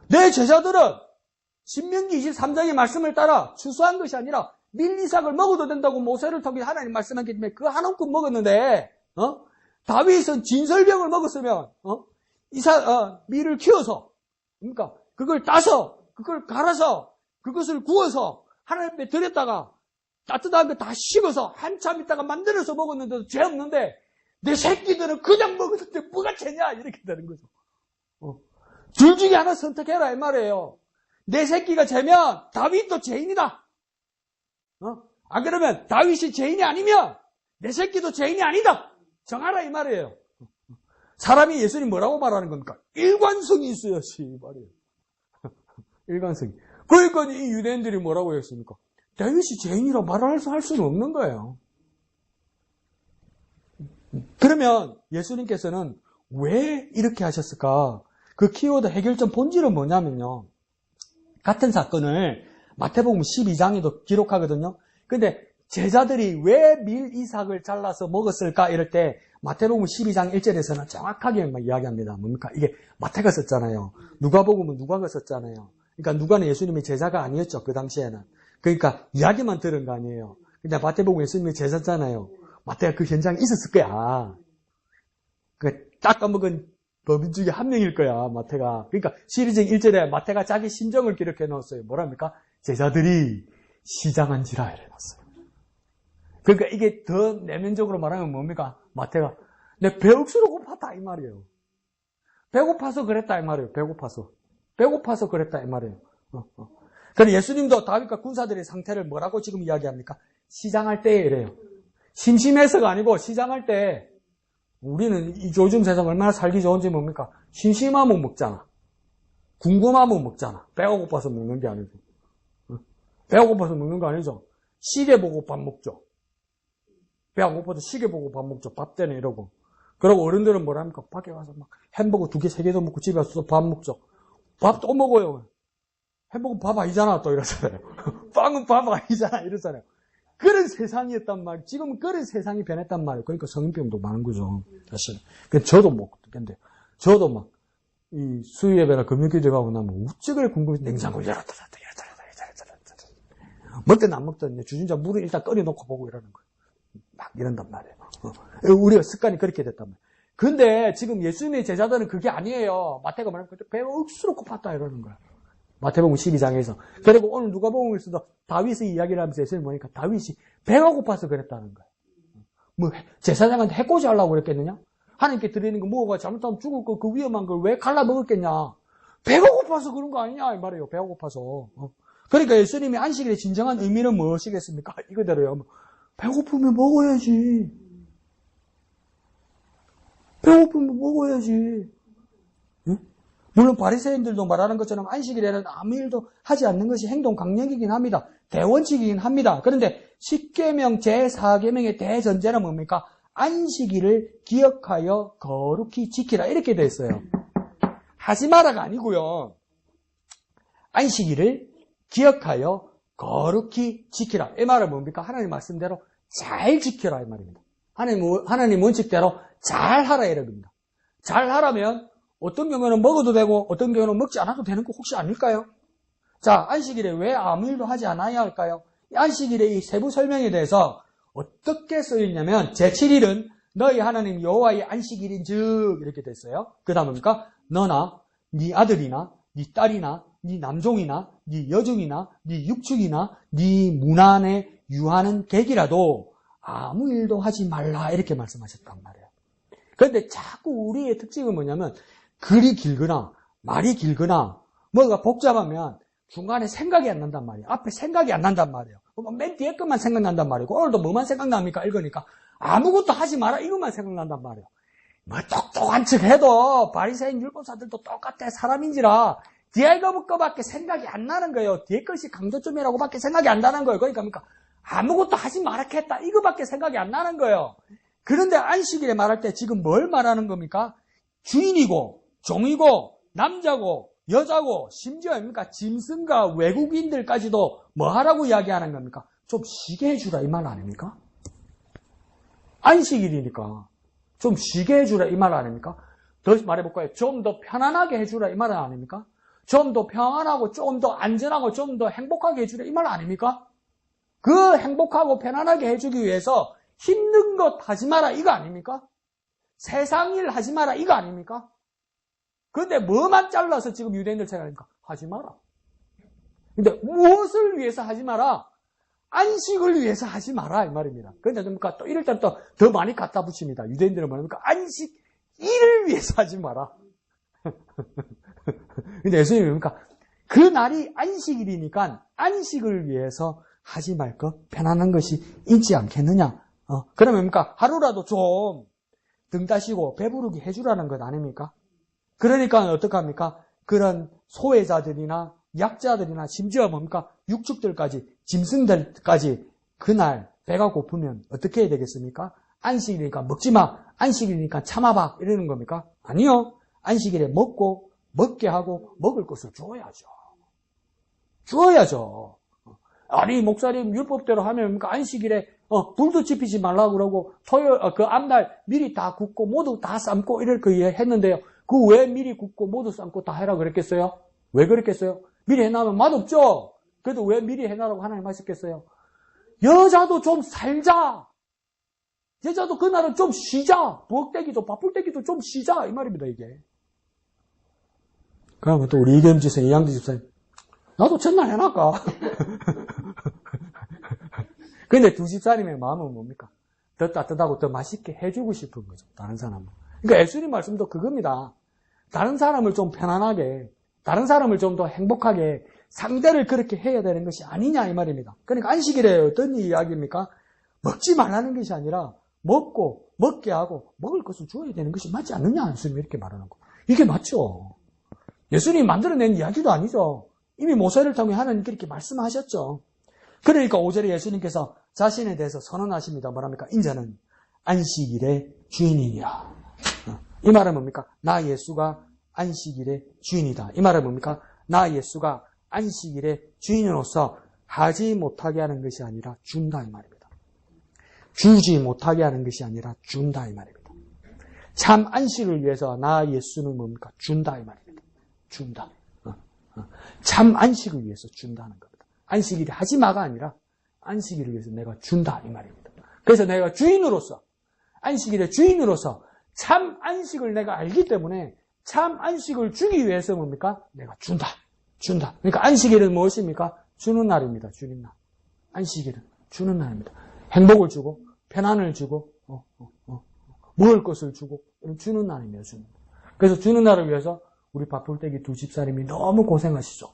내 제자들은 신명기 23장의 말씀을 따라 추수한 것이 아니라 밀리삭을 먹어도 된다고 모세를 통해 하나님 말씀하기 때문에 그 한 움큼 먹었는데 다윗은 진설병을 먹었으면 밀을 키워서 그러니까 그걸 따서 그걸 갈아서 그것을 구워서 하나님 앞에 드렸다가 따뜻한 거 다 식어서 한참 있다가 만들어서 먹었는데도 죄 없는데 내 새끼들은 그냥 먹었는데 뭐가 죄냐 이렇게 되는 거죠. 둘 중에 하나 선택해라 이 말이에요. 내 새끼가 죄면 다윗도 죄인이다. 안 그러면 다윗이 죄인이 아니면 내 새끼도 죄인이 아니다. 정하라 이 말이에요. 사람이 예수님 뭐라고 말하는 겁니까? 일관성이 있어야지 말이에요. 일관성이. 그러니까 이 유대인들이 뭐라고 했습니까? 다윗이 죄인이라고 말할 수는 없는 거예요. 그러면 예수님께서는 왜 이렇게 하셨을까? 그 키워드 해결점 본질은 뭐냐면요. 같은 사건을 마태복음 12장에도 기록하거든요. 근데 제자들이 왜 밀 이삭을 잘라서 먹었을까? 이럴 때 마태복음 12장 1절에서는 정확하게 이야기합니다. 뭡니까? 이게 마태가 썼잖아요. 누가복음은 누가가 썼잖아요. 그러니까 누가는 예수님의 제자가 아니었죠. 그 당시에는. 그러니까 이야기만 들은 거 아니에요. 근데 마태복음 예수님의 제자잖아요. 마태가 그 현장에 있었을 거야. 그 닦아먹은 법인 중에 한 명일 거야, 마태가. 그러니까 시리즈 1절에 마태가 자기 심정을 기록해 놓았어요. 뭐랍니까? 제자들이 시장한지라 이래놨어요. 그러니까 이게 더 내면적으로 말하면 뭡니까? 마태가 내 배 억수로 고팠다 이 말이에요. 배고파서 그랬다 이 말이에요. 배고파서 그랬다 이 말이에요. 그럼 예수님도 다윗과 군사들의 상태를 뭐라고 지금 이야기합니까? 시장할 때에 이래요. 심심해서가 아니고 시장할 때. 우리는 요즘 세상 얼마나 살기 좋은지 뭡니까? 심심하면 먹잖아. 궁금하면 먹잖아. 배가 고파서 먹는 게 아니죠. 배가 고파서 먹는 거 아니죠. 시계 보고 밥 먹죠. 배가 고파서 시계 보고 밥 먹죠. 밥 때는 이러고. 그리고 어른들은 뭐랍니까? 밖에 가서 막 햄버거 2개, 3개도 먹고 집에 와서 밥 먹죠. 밥 또 먹어요. 햄버거 밥 아니잖아 또 이러잖아요. 빵은 밥 아니잖아 이러잖아요. 그런 세상이었단 말이에요. 지금은 그런 세상이 변했단 말이에요. 그러니까 성인병도 많은 거죠. 사실. 저도 근데 저도 막 이 수요예배나 금요기도 가고 나면 우측을 궁금해서 냉장고를 열었다 먹든 안 먹든 주진자 물을 일단 끓여놓고 보고 이러는 거예요. 막 이런단 말이에요. 우리가 습관이 그렇게 됐단 말이에요. 근데 지금 예수님의 제자들은 그게 아니에요. 마태가 말하는 거죠. 배가 억수로 고팠다 이러는 거예요. 마태복음 12장에서. 그리고 오늘 누가복음에서도 다윗의 이야기를 하면서 예수님 보니까 다윗이 배가 고파서 그랬다는 거예요. 뭐 제사장한테 해코지 하려고 그랬겠느냐? 하나님께 드리는 거 뭐가 잘못하면 죽을 거 그 위험한 걸 왜 갈라 먹었겠냐? 배가 고파서 그런 거 아니냐 이 말이에요. 배가 고파서. 그러니까 예수님이 안식일의 진정한 의미는 무엇이겠습니까? 이거대로요. 배고프면 먹어야지. 배고프면 먹어야지. 응? 물론 바리새인들도 말하는 것처럼 안식일에는 아무 일도 하지 않는 것이 행동 강령이긴 합니다. 대원칙이긴 합니다. 그런데 10계명 제4계명의 대전제는 뭡니까? 안식일을 기억하여 거룩히 지키라 이렇게 돼 있어요. 하지 마라가 아니고요. 안식일을 기억하여 거룩히 지키라. 이 말은 뭡니까? 하나님 말씀대로 잘 지켜라 이 말입니다. 하나님 원칙대로 잘 하라 이랍니다. 잘 하라면 어떤 경우는 먹어도 되고 어떤 경우는 먹지 않아도 되는 거 혹시 아닐까요? 자, 안식일에 왜 아무 일도 하지 않아야 할까요? 이 안식일의 이 세부 설명에 대해서 어떻게 써있냐면 제7일은 너희 하나님 여호와의 안식일인즉 이렇게 됐어요. 그 다음 뭡니까? 너나 네 아들이나 네 딸이나 네 남종이나 네 여종이나 네 육축이나 네 문안에 유하는 객이라도 아무 일도 하지 말라 이렇게 말씀하셨단 말이에요. 그런데 자꾸 우리의 특징은 뭐냐면 글이 길거나 말이 길거나 뭐가 복잡하면 중간에 생각이 안 난단 말이에요. 앞에 생각이 안 난단 말이에요. 맨 뒤에 것만 생각난단 말이고 오늘도 뭐만 생각납니까? 읽으니까 아무것도 하지 마라 이것만 생각난단 말이에요. 뭐 똑똑한 척 해도 바리새인 율법사들도 똑같아 사람인지라 뒤에 것밖에 생각이 안 나는 거예요. 뒤에 것이 강조점이라고밖에 생각이 안 나는 거예요. 그러니까 아무것도 하지 말았겠다 이거밖에 생각이 안 나는 거예요. 그런데 안식일에 말할 때 지금 뭘 말하는 겁니까? 주인이고 종이고 남자고 여자고 심지어 뭡니까? 짐승과 외국인들까지도 뭐 하라고 이야기하는 겁니까? 좀 쉬게 해주라 이 말 아닙니까? 안식일이니까 좀 쉬게 해주라 이 말 아닙니까? 더 말해볼까요? 좀 더 편안하게 해주라 이 말 아닙니까? 좀 더 평안하고 좀 더 안전하고 좀 더 행복하게 해주라 이 말 아닙니까? 그 행복하고 편안하게 해주기 위해서 힘든 것 하지 마라 이거 아닙니까? 세상 일 하지 마라 이거 아닙니까? 그런데 뭐만 잘라서 지금 유대인들 생각하니까 하지 마라. 근데 무엇을 위해서 하지 마라? 안식을 위해서 하지 마라 이 말입니다. 그런데 뭡니까? 또 이럴 때는 또 더 많이 갖다 붙입니다. 유대인들은 뭐랍니까? 안식 일을 위해서 하지 마라. 근데 예수님이 뭡니까? 그 날이 안식일이니까 안식을 위해서 하지 말 것, 편안한 것이 있지 않겠느냐? 그러면 뭡니까? 하루라도 좀 등 따시고 배부르게 해주라는 것 아닙니까? 그러니까 어떡합니까? 그런 소외자들이나 약자들이나 심지어 뭡니까? 육축들까지, 짐승들까지 그날 배가 고프면 어떻게 해야 되겠습니까? 안식일이니까 먹지 마. 안식일이니까 참아봐. 이러는 겁니까? 아니요. 안식일에 먹고, 먹게 하고, 먹을 것을 주어야죠. 주어야죠. 아니, 목사님 율법대로 하면 뭡니까? 안식일에 불도 지피지 말라고 그러고, 그 앞날 미리 다 굽고, 모두 다 삶고, 이렇게 했는데요. 그 왜 미리 굽고, 모두 삶고 다 해라 그랬겠어요? 왜 그랬겠어요? 미리 해놔면 맛없죠? 그래도 왜 미리 해놔라고 하나님 하셨겠어요? 여자도 좀 살자. 여자도 그날은 좀 쉬자. 부엌 떼기도 바쁠 때기도 좀 쉬자. 이 말입니다, 이게. 그러면 또 우리 이겸 지사, 이양지 집사님. 나도 첫날 해놨까? 근데 두 집사님의 마음은 뭡니까? 더 따뜻하고 더 맛있게 해주고 싶은 거죠. 다른 사람은. 그러니까 예수님 말씀도 그겁니다. 다른 사람을 좀 편안하게, 다른 사람을 좀 더 행복하게, 상대를 그렇게 해야 되는 것이 아니냐 이 말입니다. 그러니까 안식일에 어떤 이야기입니까? 먹지 말라는 것이 아니라 먹고 먹게 하고 먹을 것을 주어야 되는 것이 맞지 않느냐 예수님이 이렇게 말하는 거. 이게 맞죠. 예수님이 만들어낸 이야기도 아니죠. 이미 모세를 통해 하나님께 이렇게 말씀하셨죠. 그러니까 5절에 예수님께서 자신에 대해서 선언하십니다. 뭐랍니까? 인자는 안식일의 주인이니라. 이 말은 뭡니까? 나 예수가 안식일의 주인이다. 이 말은 뭡니까? 나 예수가 안식일의 주인으로서 하지 못하게 하는 것이 아니라 준다 이 말입니다. 주지 못하게 하는 것이 아니라 준다 이 말입니다. 참 안식을 위해서 나 예수는 뭡니까? 준다 이 말입니다. 준다. 참 안식을 위해서 준다는 겁니다. 안식일이 하지 마가 아니라 안식일을 위해서 내가 준다 이 말입니다. 그래서 내가 주인으로서 안식일의 주인으로서 참 안식을 내가 알기 때문에 참 안식을 주기 위해서 뭡니까? 내가 준다. 그러니까 안식일은 무엇입니까? 주는 날입니다. 주는 날. 안식일은 주는 날입니다. 행복을 주고 편안을 주고 먹을 것을 주고 주는 날입니다. 주는 날. 그래서 주는 날을 위해서 우리 바풀떼기 두 집사님이 너무 고생하시죠.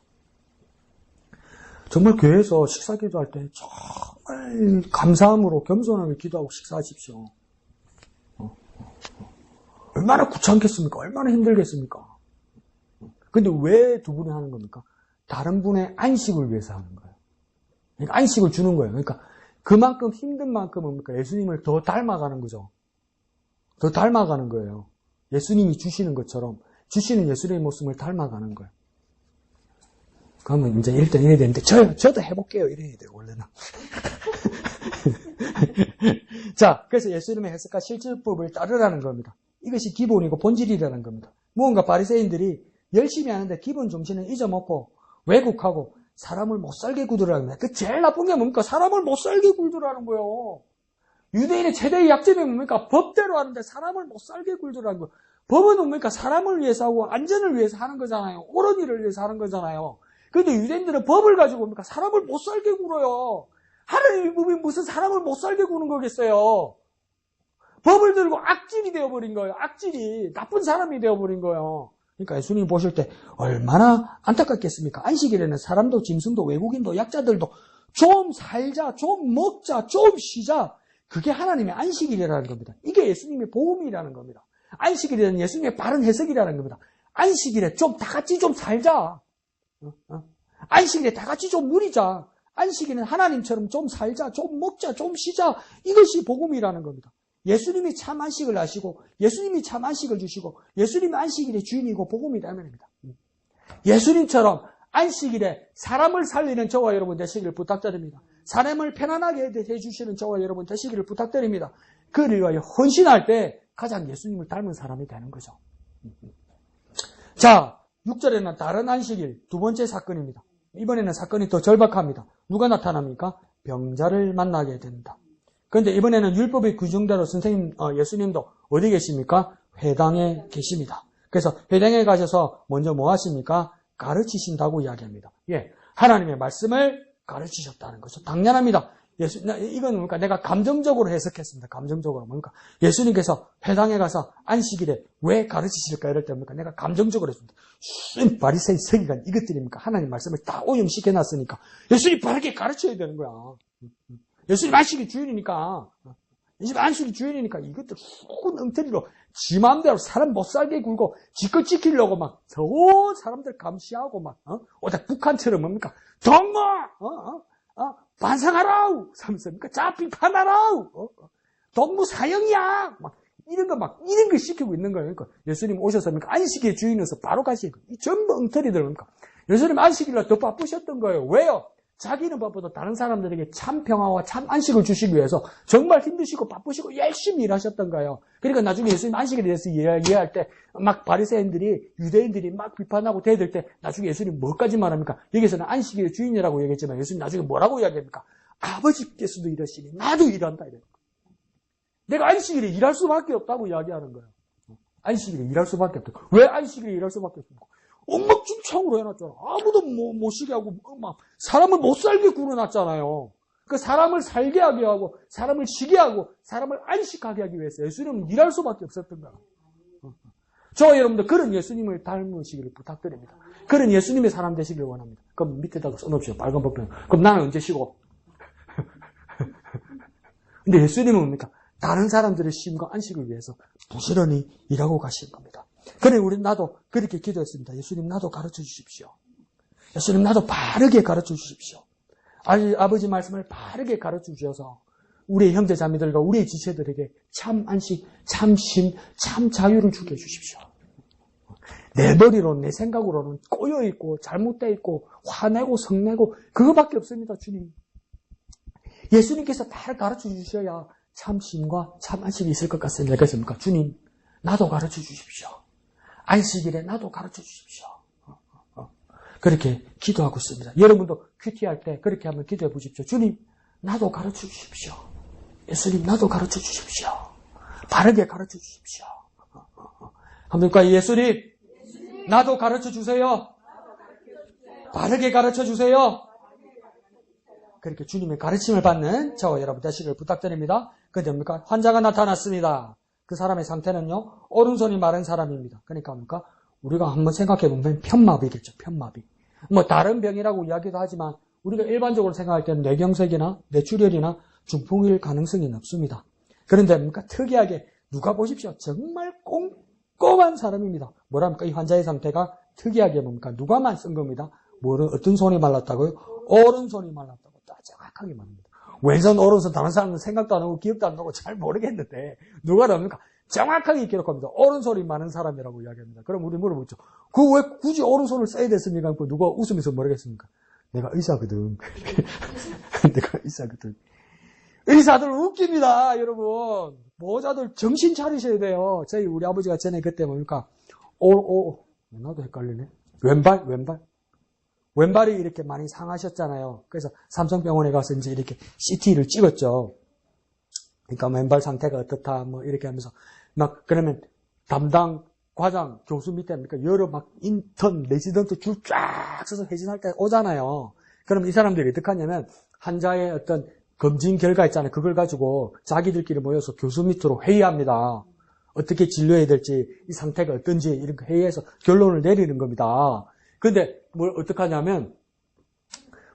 정말 교회에서 식사 기도할 때 정말 감사함으로 겸손하게 기도하고 식사하십시오. 얼마나 귀찮겠습니까? 얼마나 힘들겠습니까? 근데 왜 두 분이 하는 겁니까? 다른 분의 안식을 위해서 하는 거예요. 그러니까 안식을 주는 거예요. 그러니까 그만큼 힘든 만큼 뭡니까? 예수님을 더 닮아가는 거죠. 더 닮아가는 거예요. 예수님이 주시는 것처럼 주시는 예수님의 모습을 닮아가는 거예요. 그러면 이제 일단 이래야 되는데 저도 해볼게요. 이래야 돼요. 원래는. 자, 그래서 예수님의 해석과 실질법을 따르라는 겁니다. 이것이 기본이고 본질이라는 겁니다. 무언가 바리새인들이 열심히 하는데 기본 정신을 잊어먹고 왜곡하고 사람을 못 살게 굴더라는 거예요. 그 제일 나쁜 게 뭡니까? 사람을 못 살게 굴더라는 거예요. 유대인의 최대의 약점이 뭡니까? 법대로 하는데 사람을 못 살게 굴더라는 거예요. 법은 뭡니까? 사람을 위해서 하고 안전을 위해서 하는 거잖아요. 옳은 일을 위해서 하는 거잖아요. 그런데 유대인들은 법을 가지고 뭡니까? 사람을 못 살게 굴어요. 하나님의 법이 무슨 사람을 못 살게 구는 거겠어요. 법을 들고 악질이 되어버린 거예요. 악질이 나쁜 사람이 되어버린 거예요. 그러니까 예수님 보실 때 얼마나 안타깝겠습니까? 안식일에는 사람도 짐승도 외국인도 약자들도 좀 살자, 좀 먹자, 좀 쉬자. 그게 하나님의 안식일이라는 겁니다. 이게 예수님의 복음이라는 겁니다. 안식일에는 예수님의 바른 해석이라는 겁니다. 안식일에 좀 다 같이 좀 살자. 안식일에 다 같이 좀 누리자. 안식일은 하나님처럼 좀 살자, 좀 먹자, 좀 쉬자. 이것이 복음이라는 겁니다. 예수님이 참 안식을 하시고 예수님이 참 안식을 주시고 예수님이 안식일의 주인이고 복음이라는 겁니다. 예수님처럼 안식일에 사람을 살리는 저와 여러분 되시기를 부탁드립니다. 사람을 편안하게 해주시는 저와 여러분 되시기를 부탁드립니다. 그를 위하여 헌신할 때 가장 예수님을 닮은 사람이 되는 거죠. 자, 6절에는 다른 안식일 두 번째 사건입니다. 이번에는 사건이 더 절박합니다. 누가 나타납니까? 병자를 만나게 된다. 그런데 이번에는 율법의 규정대로 선생님, 예수님도 어디 계십니까? 회당에 계십니다. 그래서 회당에 가셔서 먼저 뭐 하십니까? 가르치신다고 이야기합니다. 예, 하나님의 말씀을 가르치셨다는 것은 당연합니다. 이건 뭡니까? 내가 감정적으로 해석했습니다. 감정적으로. 뭡니까? 예수님께서 회당에 가서 안식일에 왜 가르치실까? 이럴 때 뭡니까? 내가 감정적으로 했습니다. 바리새인 서기관 이것들입니까? 하나님 말씀을 다 오염시켜놨으니까 예수님 바르게 가르쳐야 되는 거야. 예수님 안식일 주인이니까. 예수님 안식일 주인이니까 이것들 쑥 엉터리로 지 마음대로 사람 못 살게 굴고 지껏 지키려고 막 저 사람들 감시하고 막 어디 북한처럼 뭡니까? 동무! 반성하라우! 삼십니까? 자, 비판하라우! 동무 사형이야! 막, 이런 거 시키고 있는 거예요. 그러니까 예수님 오셨습니까? 안식의 주인으로서 바로 가시고. 이 전부 엉터리들, 그러니까. 예수님 안식일날 더 바쁘셨던 거예요. 왜요? 자기는 바빠도 다른 사람들에게 참 평화와 참 안식을 주시기 위해서 정말 힘드시고 바쁘시고 열심히 일하셨던 거예요. 그러니까 나중에 예수님 안식일에 대해서 이해할 때 막 바리새인들이 유대인들이 막 비판하고 대들 때 나중에 예수님 뭐까지 말합니까? 여기서는 안식일의 주인이라고 얘기했지만 예수님 나중에 뭐라고 이야기합니까? 아버지께서도 일하시니 나도 일한다 이래요. 내가 안식일에 일할 수밖에 없다고 이야기하는 거예요. 안식일에 일할 수밖에 없다. 왜 안식일에 일할 수밖에 없습니까? 엉망진창으로 해놨잖아. 아무도 못 쉬게 하고 막 사람을 못 살게 굴어놨잖아요. 그 사람을 살게 하게 하고 사람을 쉬게 하고 사람을 안식하게 하기 위해서 예수님은 일할 수밖에 없었던 거야. 저 여러분들 그런 예수님을 닮으시기를 부탁드립니다. 그런 예수님의 사람 되시기를 원합니다. 그럼 밑에다가 써놓으시오. 빨간 법변. 그럼 나는 언제 쉬고? 근데 예수님은 뭡니까? 다른 사람들의 쉼과 안식을 위해서 부지런히 일하고 가신 겁니다. 그래, 나도 그렇게 기도했습니다. 예수님, 나도 가르쳐 주십시오. 예수님, 나도 바르게 가르쳐 주십시오. 아버지 말씀을 바르게 가르쳐 주셔서 우리의 형제 자매들과 우리의 지체들에게 참 안식, 참 쉼, 참 자유를 주게 해주십시오. 내 머리로, 내 생각으로는 꼬여있고 잘못되어 있고 화내고 성내고 그거밖에 없습니다, 주님. 예수님께서 다 가르쳐 주셔야 참 쉼과 참 안식이 있을 것 같습니다. 그렇습니까? 주님, 나도 가르쳐 주십시오. 안식일에 나도 가르쳐 주십시오. 그렇게 기도하고 있습니다. 여러분도 큐티할 때 그렇게 한번 기도해 보십시오. 주님, 나도 가르쳐 주십시오. 예수님, 나도 가르쳐 주십시오. 바르게 가르쳐 주십시오. 합니까? 예수님, 나도 가르쳐 주세요. 바르게 가르쳐 주세요. 그렇게 주님의 가르침을 받는 저와 여러분 되시길 부탁드립니다. 그런데 뭡니까? 환자가 나타났습니다. 그 사람의 상태는요, 오른손이 마른 사람입니다. 그러니까 뭡니까? 우리가 한번 생각해 보면 편마비겠죠, 편마비. 뭐 다른 병이라고 이야기도 하지만 우리가 일반적으로 생각할 때는 뇌경색이나 뇌출혈이나 중풍일 가능성이 높습니다. 그런데 뭡니까? 특이하게 누가 보십시오. 정말 꼼꼼한 사람입니다. 뭐랍니까? 이 환자의 상태가 특이하게 뭡니까? 누가만 쓴 겁니다. 어떤 손이 말랐다고요? 오른손이 말랐다고 딱 정확하게 말합니다. 왼손, 오른손 다른 사람은 생각도 안 하고 기억도 안 나고 잘 모르겠는데 누가 그럽니까? 정확하게 기록합니다. 오른손이 많은 사람이라고 이야기합니다. 그럼 우리 물어보죠. 그 왜 굳이 오른손을 써야 됐습니까? 누가 웃으면서 모르겠습니까? 내가 의사거든. 내가 의사거든. 의사들 웃깁니다, 여러분. 보호자들 정신 차리셔야 돼요. 우리 아버지가 전에 그때 뭡니까? 나도 헷갈리네. 왼발이 이렇게 많이 상하셨잖아요. 그래서 삼성병원에 가서 이제 이렇게 CT를 찍었죠. 그러니까 왼발 상태가 어떻다, 뭐 이렇게 하면서 막 그러면 담당 과장 교수 밑에 여러 막 인턴, 레지던트 줄 쫙 서서 회진할 때 오잖아요. 그럼 이 사람들이 어떻게 하냐면 환자의 어떤 검진 결과 있잖아요. 그걸 가지고 자기들끼리 모여서 교수 밑으로 회의합니다. 어떻게 진료해야 될지, 이 상태가 어떤지 이렇게 회의해서 결론을 내리는 겁니다. 근데 뭘 어떻게 하냐면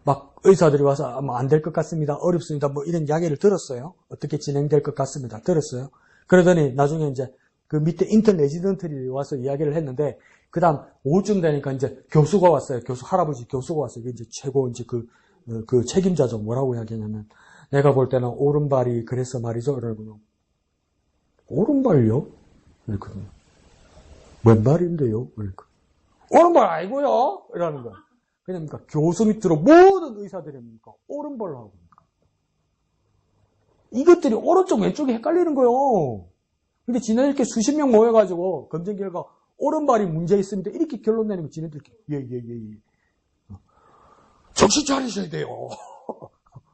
막 의사들이 와서 안 될 것 같습니다. 어렵습니다. 뭐 이런 이야기를 들었어요. 어떻게 진행될 것 같습니다. 들었어요. 그러더니 나중에 이제 그 밑에 인턴 레지던트들이 와서 이야기를 했는데 그 다음 오후쯤 되니까 이제 교수가 왔어요. 할아버지 교수가 왔어요. 이제 최고 이제 그 책임자죠. 뭐라고 이야기하냐면 내가 볼 때는 오른발이 그래서 말이죠. 이러고요. 오른발요? 이렇거든요. 왼발인데요? 이렇게. 오른발 아니고요? 이러는 거예요. 그러니까 교수 밑으로 모든 의사들이 뭡니까? 오른발로 하고 있습니다. 이것들이 오른쪽 왼쪽이 헷갈리는 거예요. 근데 지네 이렇게 수십 명 모여가지고 검증 결과 오른발이 문제 있습니다. 이렇게 결론 내는 거 지네들끼리 예. 정신 차리셔야 돼요.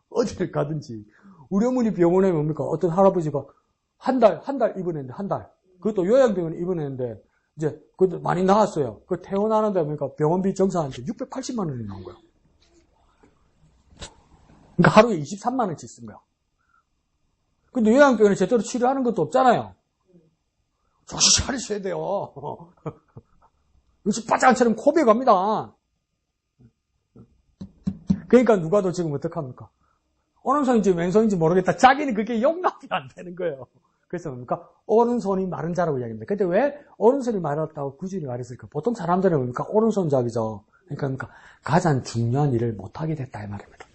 어디를 가든지. 우리 어머니 병원에 뭡니까? 어떤 할아버지가 한 달 입원했는데 한 달. 그것도 요양병원에 입원했는데 이제 그것도 많이 나왔어요. 그 퇴원하는데 보니까 병원비 정산한테 680만 원이 나온 거예요. 그러니까 하루에 23만 원씩 쓴 거야. 근데 요양병원에 제대로 치료하는 것도 없잖아요. 정신 차리셔야 돼요. 역시 빠짝처럼 코비에 갑니다. 그러니까 누가 더 지금 어떡합니까? 오른손인지 왼손인지 모르겠다. 자기는 그게 용납이 안 되는 거예요. 그래서 뭡니까? 오른손이 마른 자라고 이야기합니다. 근데 왜 오른손이 마르다고 구준이 말했을까? 보통 사람들은 뭡니까? 오른손잡이죠. 그러니까 가장 중요한 일을 못하게 됐다 이 말입니다.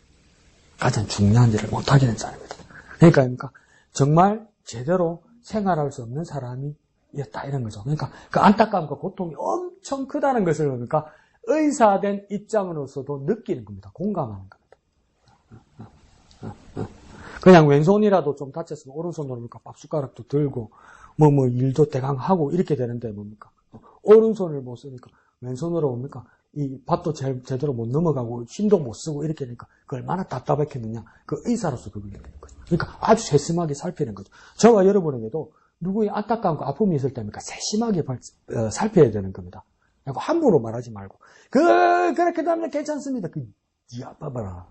가장 중요한 일을 못하게 된 사람입니다. 그러니까 정말 제대로 생활할 수 없는 사람이었다 이런 거죠. 그러니까 그 안타까움과 고통이 엄청 크다는 것을 그러니까 의사된 입장으로서도 느끼는 겁니다. 공감하는 겁니다. 그냥 왼손이라도 좀 다쳤으면 오른손으로 뭡니까? 밥숟가락도 들고 뭐 일도 대강 하고 이렇게 되는데 뭡니까? 오른손을 못 쓰니까 왼손으로 뭡니까? 이 밥도 제대로 못 넘어가고 힘도 못 쓰고 이렇게 되니까 그 얼마나 답답했겠느냐. 그 의사로서 그걸 느끼는 거죠. 그러니까 아주 세심하게 살피는 거죠. 저와 여러분에게도 누구의 안타까움과 아픔이 있을 때입니까? 세심하게 살펴야 되는 겁니다. 함부로 말하지 말고 그렇게 하면 괜찮습니다. 네 아빠 봐라.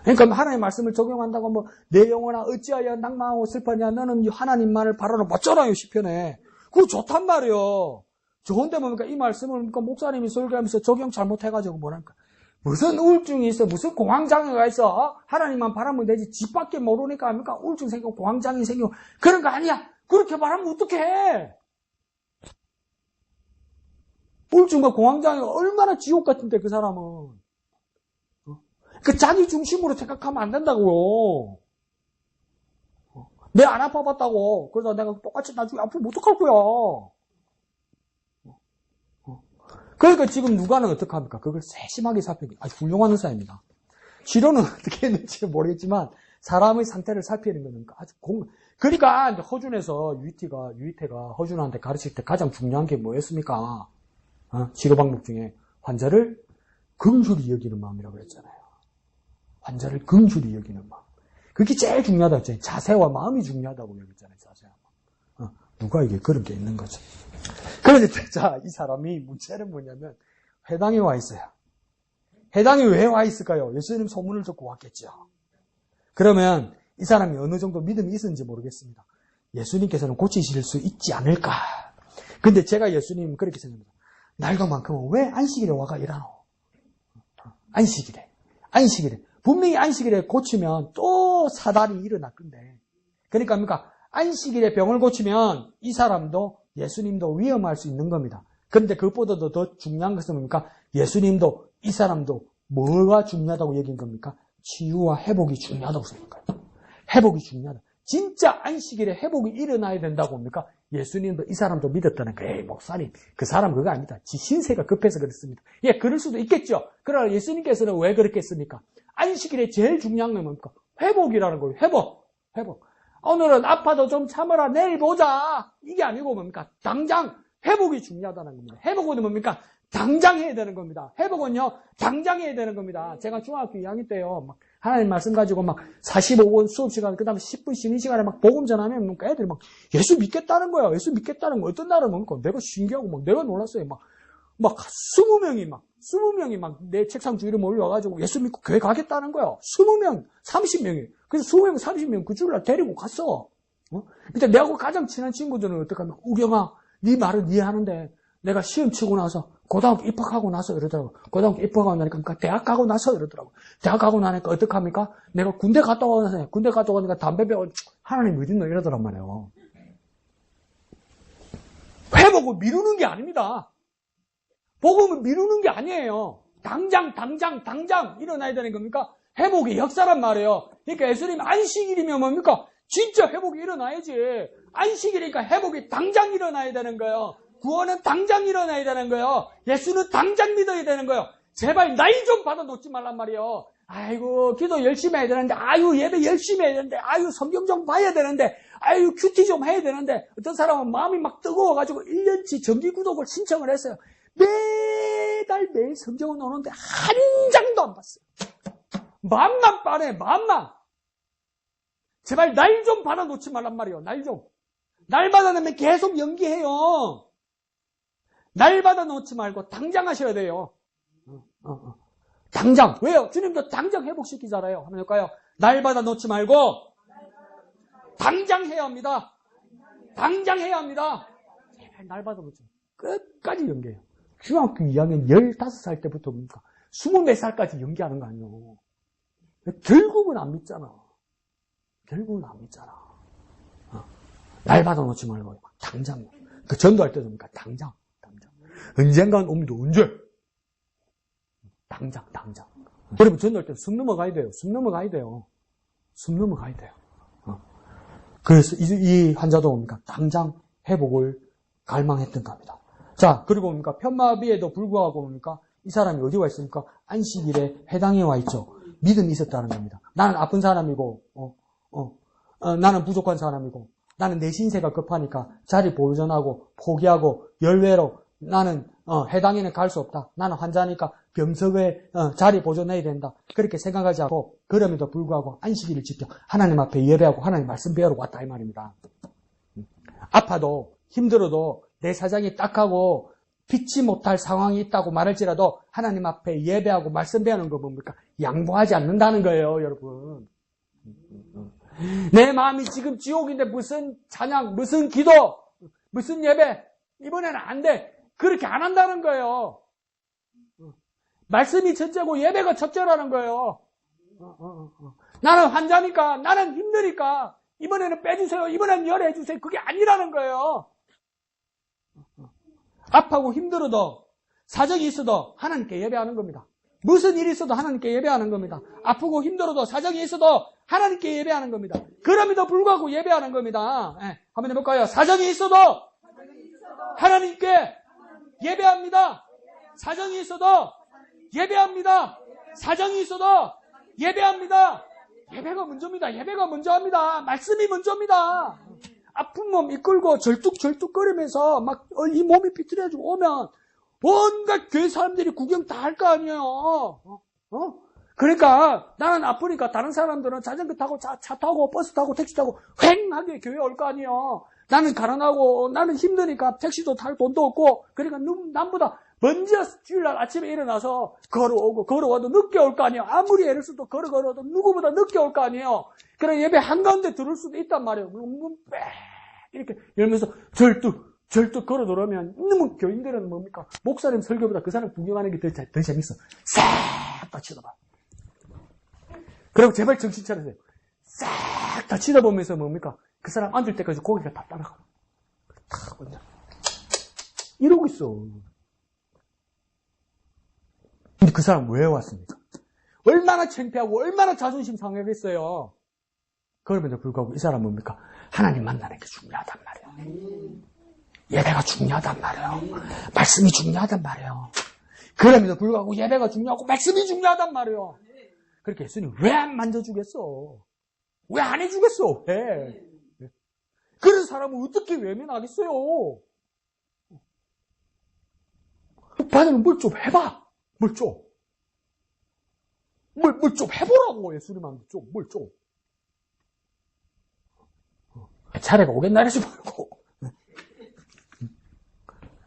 그러니까 하나님의 말씀을 적용한다고 뭐 내 영혼아 어찌하여 낭망하고 슬퍼냐 너는 하나님만을 바라라 맞잖아요 시편에. 그거 좋단 말이에요. 좋은데 뭡니까 이 말씀을 그러니까 목사님이 설교하면서 적용 잘못해가지고 뭐랄까 무슨 우울증이 있어 무슨 공황장애가 있어 하나님만 바라면 되지 집 밖에 모르니까 합니까 우울증 생기고 공황장애 생기고 그런 거 아니야. 그렇게 말하면 어떡해. 우울증과 공황장애가 얼마나 지옥 같은데 그 사람은. 그 자기 중심으로 생각하면 안 된다고요. 내 안 아파봤다고. 그래서 내가 똑같이 나중에 아프면 어떡할 거야. 그러니까 지금 누가는 어떡합니까? 그걸 세심하게 살피는 아주 훌륭한 의사입니다. 치료는 어떻게 했는지 모르겠지만 사람의 상태를 살피는 거는 아주 그러니까 허준에서 유이태가 허준한테 가르칠 때 가장 중요한 게 뭐였습니까? 치료 방법 중에 환자를 긍휼히 여기는 마음이라고 그랬잖아요. 환자를 긍휼히 여기는 마음. 그게 제일 중요하다고 했잖아요. 자세와 마음이 중요하다고 얘기했잖아요. 자세와 마음. 누가 이게 그런 게 있는 거죠. 그런데 자, 이 사람이 문제는 뭐냐면 회당에 와 있어요. 회당에 왜 와 있을까요? 예수님 소문을 듣고 왔겠죠. 그러면 이 사람이 어느 정도 믿음이 있었는지 모르겠습니다. 예수님께서는 고치실 수 있지 않을까. 근데 제가 예수님 그렇게 생각합니다. 날도만큼은 왜 안식일에 와가 일하노? 안식일에. 분명히 안식일에 고치면 또 사단이 일어날 건데. 그러니까 안식일에 병을 고치면 이 사람도 예수님도 위험할 수 있는 겁니다. 그런데 그것보다도 더 중요한 것은 뭡니까? 예수님도 이 사람도 뭐가 중요하다고 얘기한 겁니까? 치유와 회복이 중요하다고 생각해요. 회복이 중요하다. 진짜 안식일에 회복이 일어나야 된다고 봅니까? 예수님도 이 사람도 믿었다는 거예요. 에이, 목사님, 그 사람 그거 아니다. 지 신세가 급해서 그렇습니다. 예, 그럴 수도 있겠죠. 그러나 예수님께서는 왜 그렇게 했습니까? 안식일에 제일 중요한 건 뭡니까? 회복이라는 거예요. 회복. 오늘은 아파도 좀 참아라. 내일 보자. 이게 아니고 뭡니까? 당장 회복이 중요하다는 겁니다. 회복은 뭡니까? 당장 해야 되는 겁니다. 회복은요, 당장 해야 되는 겁니다. 제가 중학교 2학년 때요, 막 하나님 말씀 가지고 막 45분 수업 시간, 그 다음에 10분 쉬는 시간에 막 복음 전하면 막 애들이 막 예수 믿겠다는 거야. 예수 믿겠다는 거. 어떤 날은 뭡니까? 내가 신기하고 막 내가 놀랐어요. 막 20명이 막 내 책상 주위로 몰려와가지고 예수 믿고 교회 가겠다는 거야. 20명, 30명이. 그래서 20명, 30명 그 주일날 데리고 갔어. 근데 내하고 가장 친한 친구들은 어떡하면, 우경아, 네 말은 이해하는데 내가 시험 치고 나서 고등학교 입학하고 나서 이러더라고. 고등학교 입학하고 나니까 대학 가고 나서 이러더라고. 대학 가고 나니까 어떡합니까? 내가 군대 갔다 오니까 담배 배워 하나님 어딨노 이러더란 말이에요. 회복을 미루는 게 아닙니다. 복음을 미루는 게 아니에요. 당장 일어나야 되는 겁니까? 회복의 역사란 말이에요. 그러니까 예수님 안식일이면 뭡니까? 진짜 회복이 일어나야지. 안식일이니까 회복이 당장 일어나야 되는 거예요. 구원은 당장 일어나야 되는 거예요. 예수는 당장 믿어야 되는 거예요. 제발 나이 좀 받아놓지 말란 말이에요. 아이고 기도 열심히 해야 되는데, 아유 예배 열심히 해야 되는데, 아유 성경 좀 봐야 되는데, 아유 큐티 좀 해야 되는데, 어떤 사람은 마음이 막 뜨거워가지고 1년치 정기 구독을 신청을 했어요. 매일 성경을 오는데 한 장도 안 봤어요. 마음만 빠네, 마음만. 제발 날 좀 받아놓지 말란 말이에요. 날 받아놓으면 계속 연기해요. 날 받아놓지 말고 당장 하셔야 돼요. 당장. 왜요? 주님도 당장 회복시키잖아요. 한번 해볼까요? 날마다 놓지 말고 당장 해야 합니다. 당장 해야 합니다. 날마다 놓지 말고 끝까지 연계해요. 중학교 2학년 15살 때부터 뭡니까? 24살까지 연기하는 거 아니에요. 결국은 안 믿잖아. 결국은 안 믿잖아. 날마다 놓지 말고 당장. 그 전도할 때도 뭡니까? 당장. 언젠간 옵니다. 언제? 당장. 여러분 전도할 때 숨 넘어가야 돼요. 숨 넘어가야 돼요. 그래서 이 환자도 뭡니까? 당장 회복을 갈망했던 겁니다. 자, 그리고 뭡니까? 편마비에도 불구하고 뭡니까? 이 사람이 어디 와 있습니까? 안식일에 회당에 와 있죠. 믿음이 있었다는 겁니다. 나는 아픈 사람이고, 나는 부족한 사람이고, 나는 내 신세가 급하니까 자리 보존하고, 포기하고, 열외로 나는 회당에는 갈 수 없다. 나는 환자니까 병석에 자리 보존해야 된다. 그렇게 생각하지 않고, 그럼에도 불구하고 안식일을 지켜 하나님 앞에 예배하고 하나님 말씀 배우러 왔다 이 말입니다. 아파도 힘들어도 내 사정이 딱하고 피치 못할 상황이 있다고 말할지라도 하나님 앞에 예배하고 말씀 배우는 거 뭡니까? 양보하지 않는다는 거예요, 여러분. 내 마음이 지금 지옥인데 무슨 찬양, 무슨 기도, 무슨 예배 이번에는 안 돼. 그렇게 안 한다는 거예요. 말씀이 첫째고 예배가 첫째라는 거예요. 나는 환자니까, 나는 힘드니까 이번에는 빼주세요. 이번에는 열해주세요. 그게 아니라는 거예요. 아파고 힘들어도 사정이 있어도 하나님께 예배하는 겁니다. 무슨 일이 있어도 하나님께 예배하는 겁니다. 아프고 힘들어도 사정이 있어도 하나님께 예배하는 겁니다. 그럼에도 불구하고 예배하는 겁니다. 네, 한번 해볼까요? 사정이 있어도 하나님께 예배합니다. 사정이 있어도 예배합니다. 사정이 있어도 예배합니다. 예배가 먼저입니다. 예배가 먼저 합니다. 말씀이 먼저입니다. 아픈 몸 이끌고 절뚝절뚝거리면서 막 이 몸이 비틀어지고 오면 온갖 교회 사람들이 구경 다 할 거 아니에요. 그러니까 나는 아프니까 다른 사람들은 자전거 타고 차 타고 버스 타고 택시 타고 휑하게 교회 올 거 아니에요. 나는 가난하고 나는 힘드니까 택시도 탈 돈도 없고 그러니까 남보다 먼저 주일날 아침에 일어나서 걸어와도 늦게 올 거 아니에요. 아무리 애를 써도 걸어도 누구보다 늦게 올 거 아니에요. 그래 예배 한가운데 들을 수도 있단 말이에요. 문 빽 이렇게 열면서 절뚝 걸어 들어오면 너무 교인들은 뭡니까? 목사님 설교보다 그 사람 구경하는 게 더 재밌어. 싹 다 쳐다봐. 그리고 제발 정신 차리세요. 싹 다 쳐다보면서 뭡니까? 그 사람 앉을 때까지 고개가 다 따라가. 탁 혼자 이러고 있어. 근데 그 사람 왜 왔습니까? 얼마나 창피하고 얼마나 자존심 상하겠어요. 그럼에도 불구하고 이 사람은 뭡니까? 하나님 만나는 게 중요하단 말이에요. 예배가 중요하단 말이에요. 말씀이 중요하단 말이에요. 그럼에도 불구하고 예배가 중요하고 말씀이 중요하단 말이에요. 그렇게 예수님 왜 안 만져주겠어? 왜 안 해주겠어? 왜? 그런 사람은 어떻게 외면하겠어요? 오빠는 뭘 좀 해봐. 뭘 좀. 뭘 좀 해보라고 예수님한테 좀. 뭘 좀. 차례가 오겠나 이러지 말고.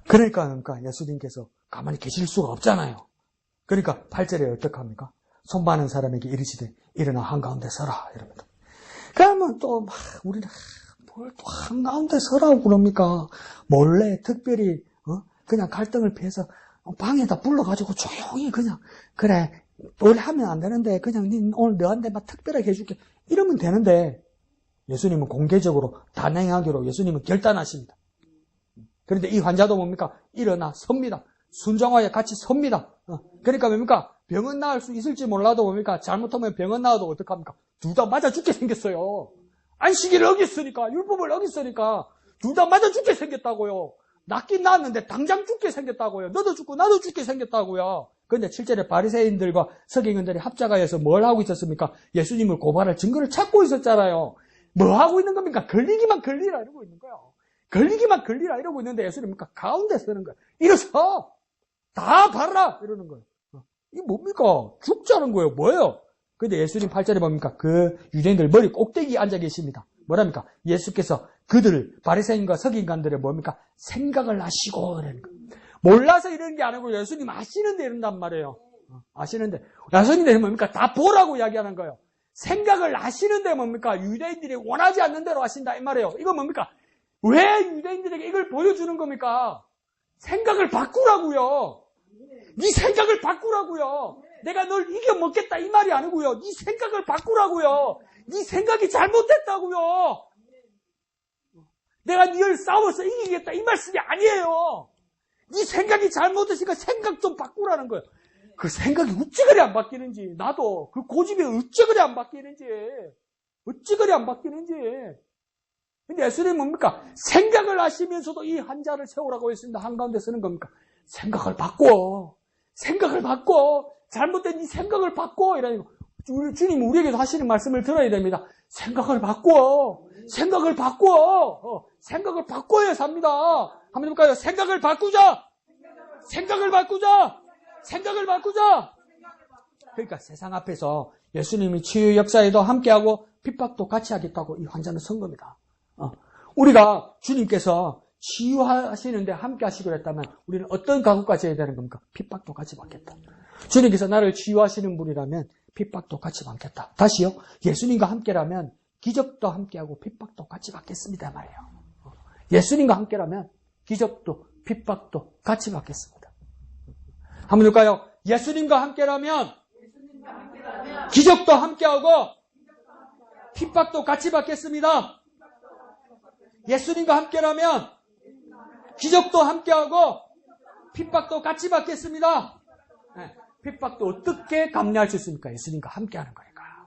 그러니까 예수님께서 가만히 계실 수가 없잖아요. 그러니까 8절에 어떻게 합니까? 손 많은 사람에게 이르시되 일어나 한가운데 서라 이럽니다. 그러면 또 막 우리는 뭘 또 한가운데 서라고 그럽니까? 몰래 특별히 그냥 갈등을 피해서 방에다 불러가지고 조용히 그냥 그래 원래 하면 안 되는데 그냥 오늘 너한테 막 특별하게 해줄게 이러면 되는데 예수님은 공개적으로 단행하기로 예수님은 결단하십니다. 그런데 이 환자도 뭡니까? 일어나 섭니다. 순종하여 같이 섭니다. 그러니까 뭡니까? 병은 나을 수 있을지 몰라도 뭡니까? 잘못하면 병은 나아도 어떡합니까? 둘 다 맞아 죽게 생겼어요. 안식일을 어겼으니까, 율법을 어겼으니까 둘 다 맞아 죽게 생겼다고요. 낫긴 낫는데 당장 죽게 생겼다고요. 너도 죽고 나도 죽게 생겼다고요. 그런데 실제로 바리새인들과 서기관들이 합작하여서 뭘 하고 있었습니까? 예수님을 고발할 증거를 찾고 있었잖아요. 뭐 하고 있는 겁니까? 걸리기만 걸리라 이러고 있는 거예요. 걸리기만 걸리라 이러고 있는데 예수님은 가운데 서는 거예요. 일어서 다 봐라 이러는 거예요. 이게 뭡니까? 죽자는 거예요. 뭐예요? 근데 예수님 8절에 뭡니까? 그 유대인들 머리 꼭대기에 앉아 계십니다. 뭐랍니까? 예수께서 그들을 바리새인과 서기관들의 뭡니까? 생각을 하시고 이러는 거예요. 몰라서 이러는 게 아니고 예수님 아시는데 이런단 말이에요. 아시는데. 야손인데 뭡니까? 다 보라고 이야기하는 거예요. 생각을 하시는데 뭡니까? 유대인들이 원하지 않는 대로 하신다 이 말이에요. 이거 뭡니까? 왜 유대인들에게 이걸 보여주는 겁니까? 생각을 바꾸라고요. 네 생각을 바꾸라고요. 내가 널 이겨먹겠다 이 말이 아니고요. 네 생각을 바꾸라고요. 네 생각이 잘못됐다고요. 내가 네를 싸워서 이기겠다 이 말씀이 아니에요. 네 생각이 잘못됐으니까 생각 좀 바꾸라는 거예요. 그 생각이 어찌 그리 안 바뀌는지, 나도 그 고집이 어찌 그리 안 바뀌는지, 근데 예수님은 뭡니까? 생각을 하시면서도 이 한자를 세우라고 했습니다. 한가운데 쓰는 겁니까? 생각을 바꿔. 잘못된 이 생각을 바꿔. 이러니까 주님 우리에게도 하시는 말씀을 들어야 됩니다. 생각을 바꿔. 생각을 바꿔야 삽니다. 한번 해볼까요? 생각을 바꾸자. 그러니까 세상 앞에서 예수님이 치유 역사에도 함께하고 핍박도 같이 하겠다고 이 환자는 선 겁니다. 우리가 주님께서 치유하시는데 함께 하시기로 했다면 우리는 어떤 각오까지 해야 되는 겁니까? 핍박도 같이 받겠다. 주님께서 나를 치유하시는 분이라면 핍박도 같이 받겠다. 다시요. 예수님과 함께라면 기적도 함께하고 핍박도 같이 받겠습니다 말이에요. 예수님과 함께라면 기적도 핍박도 같이 받겠습니다. 한번 볼까요? 예수님과 함께라면 기적도 함께하고 핍박도 같이 받겠습니다. 예수님과 함께라면 기적도 함께하고 핍박도 같이 받겠습니다. 네, 핍박도 어떻게 감내할 수 있습니까? 예수님과 함께하는 거니까.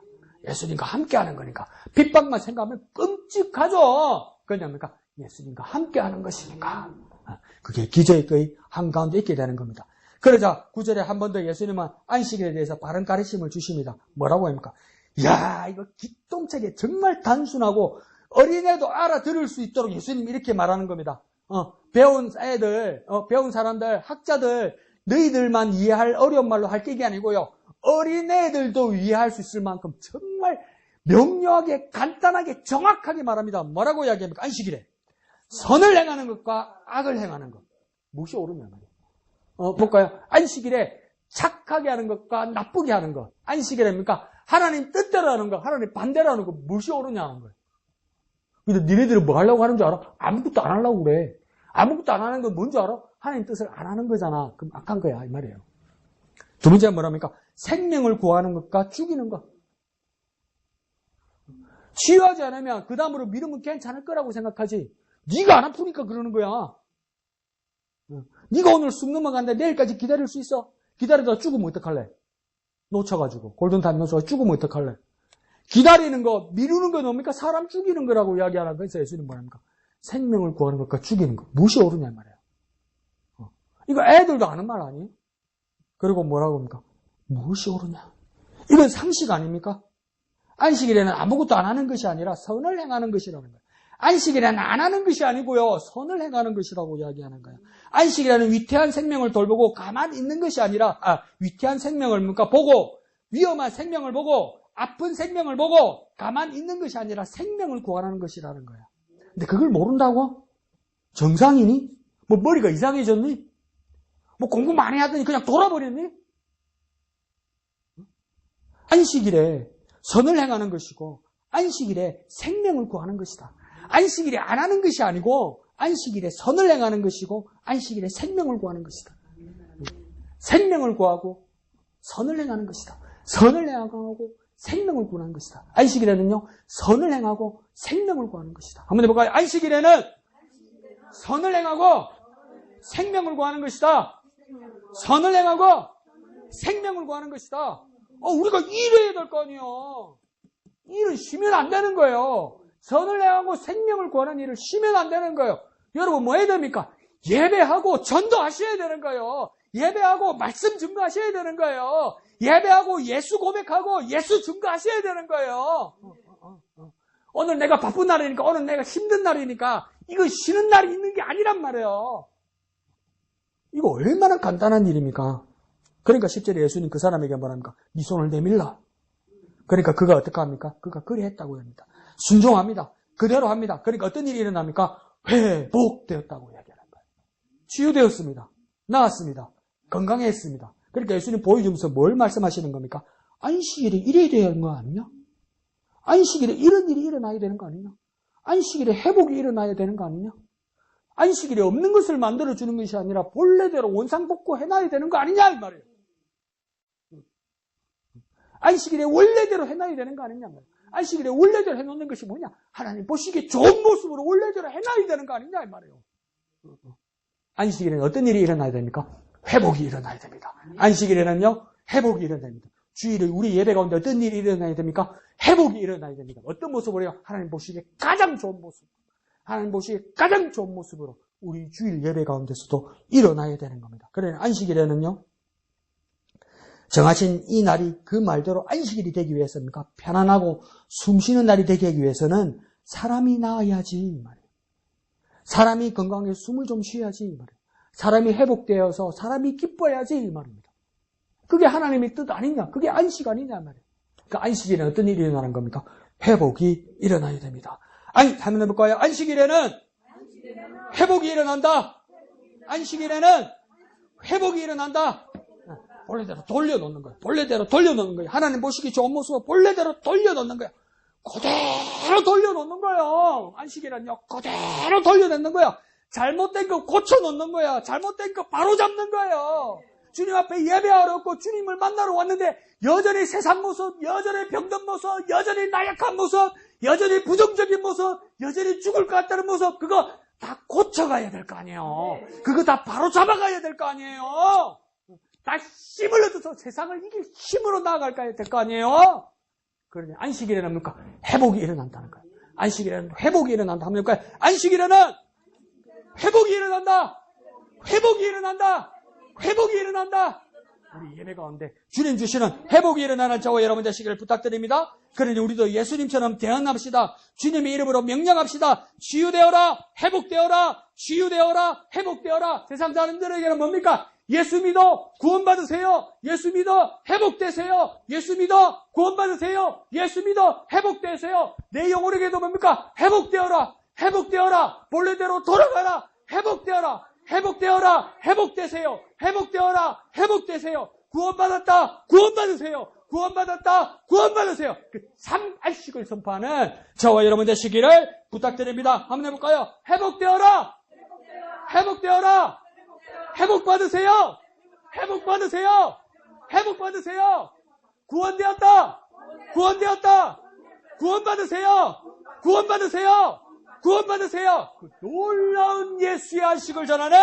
핍박만 생각하면 끔찍하죠. 그러냐니까 예수님과 함께하는 것이니까. 그게 기적의 한가운데 있게 되는 겁니다. 그러자 9절에 한 번 더 예수님은 안식일에 대해서 바른 가르침을 주십니다. 뭐라고 합니까? 이야, 이거 기똥차게 정말 단순하고 어린애도 알아들을 수 있도록 예수님이 이렇게 말하는 겁니다. 배운 사람들, 학자들, 너희들만 이해할 어려운 말로 할 게 아니고요. 어린애들도 이해할 수 있을 만큼 정말 명료하게, 간단하게, 정확하게 말합니다. 뭐라고 이야기합니까? 안식일에. 선을 행하는 것과 악을 행하는 것. 무엇이 옳으냐 말이에요. 볼까요? 안식일에 착하게 하는 것과 나쁘게 하는 것. 안식일입니까? 하나님 뜻대로 하는 것, 하나님 반대로 하는 것. 무엇이 옳으냐는 거예요. 근데 니네들은 뭐 하려고 하는 줄 알아? 아무것도 안 하려고 그래. 아무것도 안 하는 건 뭔지 알아? 하나님 뜻을 안 하는 거잖아. 그럼 악한 거야 이 말이에요. 두 번째는 뭐랍니까? 생명을 구하는 것과 죽이는 것. 치유하지 않으면 그 다음으로 믿으면 괜찮을 거라고 생각하지. 네가 안 아프니까 그러는 거야. 네가 오늘 숨 넘어갔는데 내일까지 기다릴 수 있어? 기다리다가 죽으면 어떡할래? 놓쳐가지고 골든타임 놓쳐가지고 죽으면 어떡할래? 기다리는 거, 미루는 거 뭡니까? 사람 죽이는 거라고 이야기하는 거에서 예수님 뭐랍니까? 생명을 구하는 것과 죽이는 것. 무엇이 옳으냐 말이에요. 이거 애들도 아는 말 아니에요? 그리고 뭐라고 합니까? 무엇이 옳으냐? 이건 상식 아닙니까? 안식일에는 아무것도 안 하는 것이 아니라 선을 행하는 것이라는 거예요. 안식일에는 안 하는 것이 아니고요. 선을 행하는 것이라고 이야기하는 거예요. 안식일에는 위태한 생명을 돌보고 가만히 있는 것이 아니라 위태한 생명을 보고 위험한 생명을 보고 아픈 생명을 보고 가만히 있는 것이 아니라 생명을 구하는 것이라는 거예요. 근데 그걸 모른다고? 정상이니? 뭐 머리가 이상해졌니? 뭐 공부 많이 하더니 그냥 돌아버렸니? 안식일에 선을 행하는 것이고 안식일에 생명을 구하는 것이다. 안식일에 안 하는 것이 아니고 안식일에 선을 행하는 것이고 안식일에 생명을 구하는 것이다. 생명을 구하고 선을 행하는 것이다. 선을 행하고 생명을 구하는 것이다. 안식일에는요, 선을 행하고 생명을 구하는 것이다. 한번 해볼까요? 안식일에는 선을 행하고 생명을 구하는 것이다. 선을 행하고 생명을 구하는 것이다. 우리가 일해야 될 거 아니에요. 일은 쉬면 안 되는 거예요. 선을 행하고 생명을 구하는 일을 쉬면 안 되는 거예요. 여러분 뭐 해야 됩니까? 예배하고 전도하셔야 되는 거예요. 예배하고 말씀 증거하셔야 되는 거예요. 예배하고 예수 고백하고 예수 증거하셔야 되는 거예요. 오늘 내가 바쁜 날이니까, 오늘 내가 힘든 날이니까 이거 쉬는 날이 있는 게 아니란 말이에요. 이거 얼마나 간단한 일입니까? 그러니까 10절에 예수님 그 사람에게 뭐랍니까? 네 손을 내밀라. 그러니까 그가 어떻게 합니까? 그가 그리 했다고 합니다. 순종합니다. 그대로 합니다. 그러니까 어떤 일이 일어납니까? 회복되었다고 이야기하는 거예요. 치유되었습니다. 나았습니다. 건강했습니다. 그러니까 예수님 보여주면서 뭘 말씀하시는 겁니까? 안식일에 이래야 되는 거 아니냐? 안식일에 이런 일이 일어나야 되는 거 아니냐? 안식일에 회복이 일어나야 되는 거 아니냐? 안식일에 없는 것을 만들어주는 것이 아니라 본래대로 원상복구 해놔야 되는 거 아니냐 이 말이에요. 안식일에 원래대로 해놔야 되는 거 아니냐 말이에요. 안식일에 원래대로 해놓는 것이 뭐냐? 하나님 보시기에 좋은 모습으로 원래대로 해놔야 되는 거 아니냐 이 말이에요. 안식일에는 어떤 일이 일어나야 됩니까? 회복이 일어나야 됩니다. 안식일에는요, 회복이 일어나야 됩니다. 주일에 우리 예배 가운데 어떤 일이 일어나야 됩니까? 회복이 일어나야 됩니다. 어떤 모습으로요? 하나님 보시기에 가장 좋은 모습. 하나님 보시기에 가장 좋은 모습으로 우리 주일 예배 가운데서도 일어나야 되는 겁니다. 그러나 안식일에는요, 정하신 이 날이 그 말대로 안식일이 되기 위해서입니까? 편안하고 숨쉬는 날이 되기 위해서는 사람이 나아야지 이 말이에요. 사람이 건강하게 숨을 좀 쉬어야지 이 말이에요. 사람이 회복되어서 사람이 기뻐야지 이 말입니다. 그게 하나님의 뜻 아니냐? 그게 안식 아니냐 말이에요. 그 안식일에는 어떤 일이 일어나는 겁니까? 회복이 일어나야 됩니다. 한번 해볼까요? 안식일에는 회복이 일어난다. 안식일에는 회복이 일어난다. 본래대로 돌려놓는 거예요. 본래대로 돌려놓는 거예요. 하나님 보시기 좋은 모습을 본래대로 돌려놓는 거예요. 그대로 돌려놓는 거예요. 안식일은요, 그대로 돌려놓는 거예요. 잘못된 거 고쳐놓는 거야. 잘못된 거 바로 잡는 거예요. 주님 앞에 예배하러 왔고 주님을 만나러 왔는데 여전히 세상 모습, 여전히 병든 모습, 여전히 나약한 모습, 여전히 부정적인 모습, 여전히 죽을 것 같다는 모습, 그거 다 고쳐가야 될 거 아니에요. 그거 다 바로 잡아가야 될 거 아니에요. 다 힘을 얻어서 세상을 이길 힘으로 나아갈 될 거 아니에요. 그러니 안식일에는 뭡니까? 회복이 일어난다는 거예요. 안식일에는 회복이 일어난다 하면 뭘까요? 안식일에는 회복이 일어난다. 회복이 일어난다. 회복이 일어난다. 우리 예배 가운데 주님 주시는 회복이 일어나는 저와 여러분 되시기를 부탁드립니다. 그러니 우리도 예수님처럼 대언합시다. 주님의 이름으로 명령합시다. 치유되어라, 회복되어라, 치유되어라, 회복되어라. 세상 사람들에게는 뭡니까? 예수 믿어 구원받으세요. 예수 믿어 회복되세요. 예수 믿어 구원받으세요. 예수 믿어 회복되세요. 내 영혼에게도 뭡니까? 회복되어라. 회복되어라. 본래대로 돌아가라. 회복되어라. 회복되어라. 회복되세요. 회복되어라. 회복되세요. 구원받았다. 구원받으세요. 구원받았다. 구원받으세요. 그 삼안식을 선포하는 저와 여러분 되시기를 부탁드립니다. 한번 해볼까요? 회복되어라. 회복되어라. 회복받으세요. 회복받으세요. 회복받으세요. 구원되었다. 구원되었다. 구원받으세요. 구원받으세요. 구원받으세요. 그 놀라운 예수의 안식을 전하는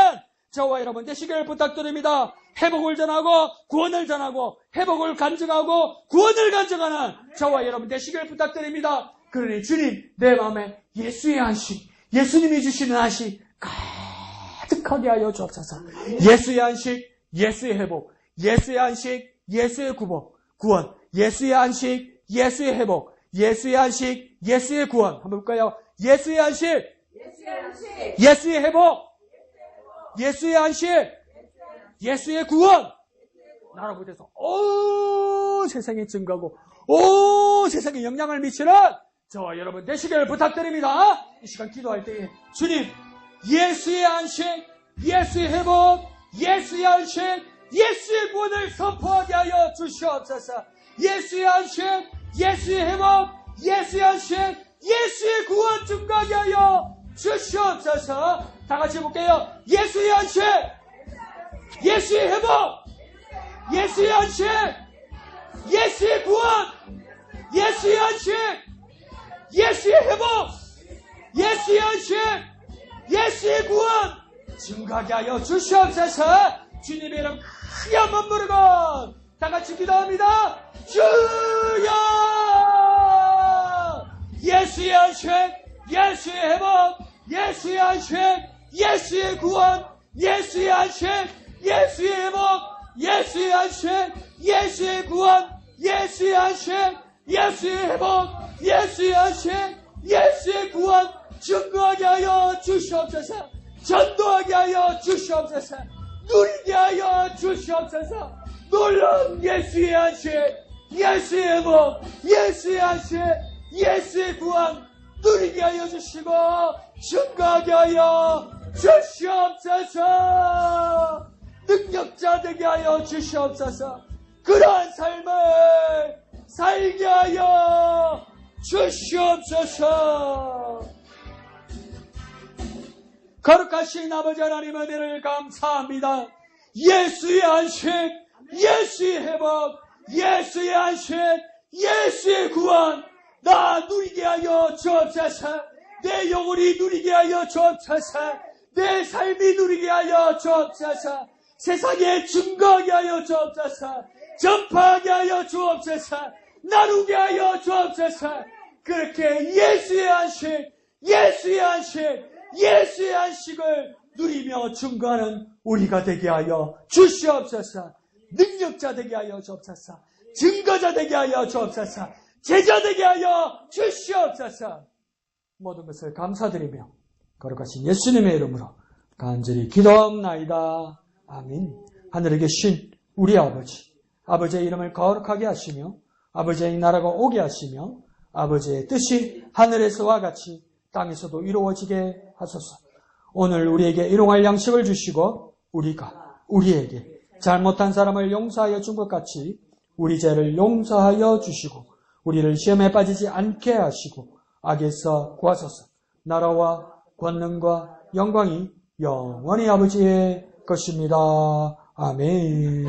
저와 여러분 되시기를 부탁드립니다. 회복을 전하고 구원을 전하고 회복을 간증하고 구원을 간증하는 저와 여러분 되시기를 부탁드립니다. 그러니 주님 내 마음에 예수의 안식, 예수님이 주시는 안식 가득하게 하여 주옵소서. 예수의 안식, 예수의 회복, 예수의 안식, 예수의 구원, 예수의 안식, 예수의 회복, 예수의 안식, 예수의 구원. 한번 볼까요? 예수의 안식, 예수의 회복, 예수의 안식, 예수의 구원. 나라 못해서 온 세상에 증거하고 온 세상에 영향을 미치는 저와 여러분 되시기를 부탁드립니다. 이 시간 기도할 때에 주님 예수의 안식, 예수의 회복, 예수의 안식, 예수의 구원을 선포하게 하여 주시옵소서. 예수의 안식, 예수의 회복, 예수의 안식, 예수의 구원 증가하게 하여 주시옵소서. 다 같이 해볼게요. 예수의 안식, 예수의 회복, 예수의 안식, 예수의 구원, 예수의 안식, 예수의 회복, 예수의 안식, 예수의 구원 증가하게 하여 주시옵소서. 주님의 이름 크게 한번 부르고 다 같이 기도합니다. 주여! 예수의 안식, 예수의 회복, 예수의 안식, 예수의 구원, 예수의 안식, 예수의 회복, 예수의 안식, 예수의 구원, 예수의 안식, 예수의 회복, 예수의 안식, 예수의 구원 증거하게 하여 주시옵소서. 전도하게 하여 주시옵소서. 누리게 하여 주시옵소서. 놀라운 예수의 안식, 예수의 회복, 예수의 안식, 예수의 구원 누리게 하여 주시고 증거하게 하여 주시옵소서. 능력자 되게 하여 주시옵소서. 그러한 삶을 살게 하여 주시옵소서. 거룩하신 아버지 하나님의 은혜를 감사합니다. 예수의 안식, 예수의 회복, 예수의 안식, 예수의 구원 나 누리게 하여 주옵소서. 내 영혼이 누리게 하여 주옵소서. 내 삶이 누리게 하여 주옵소서. 세상에 증거하게 하여 주옵소서. 전파하게 하여 주옵소서. 나누게 하여 주옵소서. 그렇게 예수의 안식, 예수의 안식, 예수의 안식을 누리며 증거하는 우리가 되게 하여 주시옵소서. 능력자 되게 하여 주옵소서. 증거자 되게 하여 주옵소서. 제자 되게 하여 주시옵소서. 모든 것을 감사드리며 거룩하신 예수님의 이름으로 간절히 기도하옵나이다. 아멘. 하늘에 계신 우리 아버지, 아버지의 이름을 거룩하게 하시며 아버지의 나라가 오게 하시며 아버지의 뜻이 하늘에서와 같이 땅에서도 이루어지게 하소서. 오늘 우리에게 일용할 양식을 주시고 우리가 우리에게 잘못한 사람을 용서하여 준 것 같이 우리 죄를 용서하여 주시고 우리를 시험에 빠지지 않게 하시고 악에서 구하소서. 나라와 권능과 영광이 영원히 아버지의 것입니다. 아멘.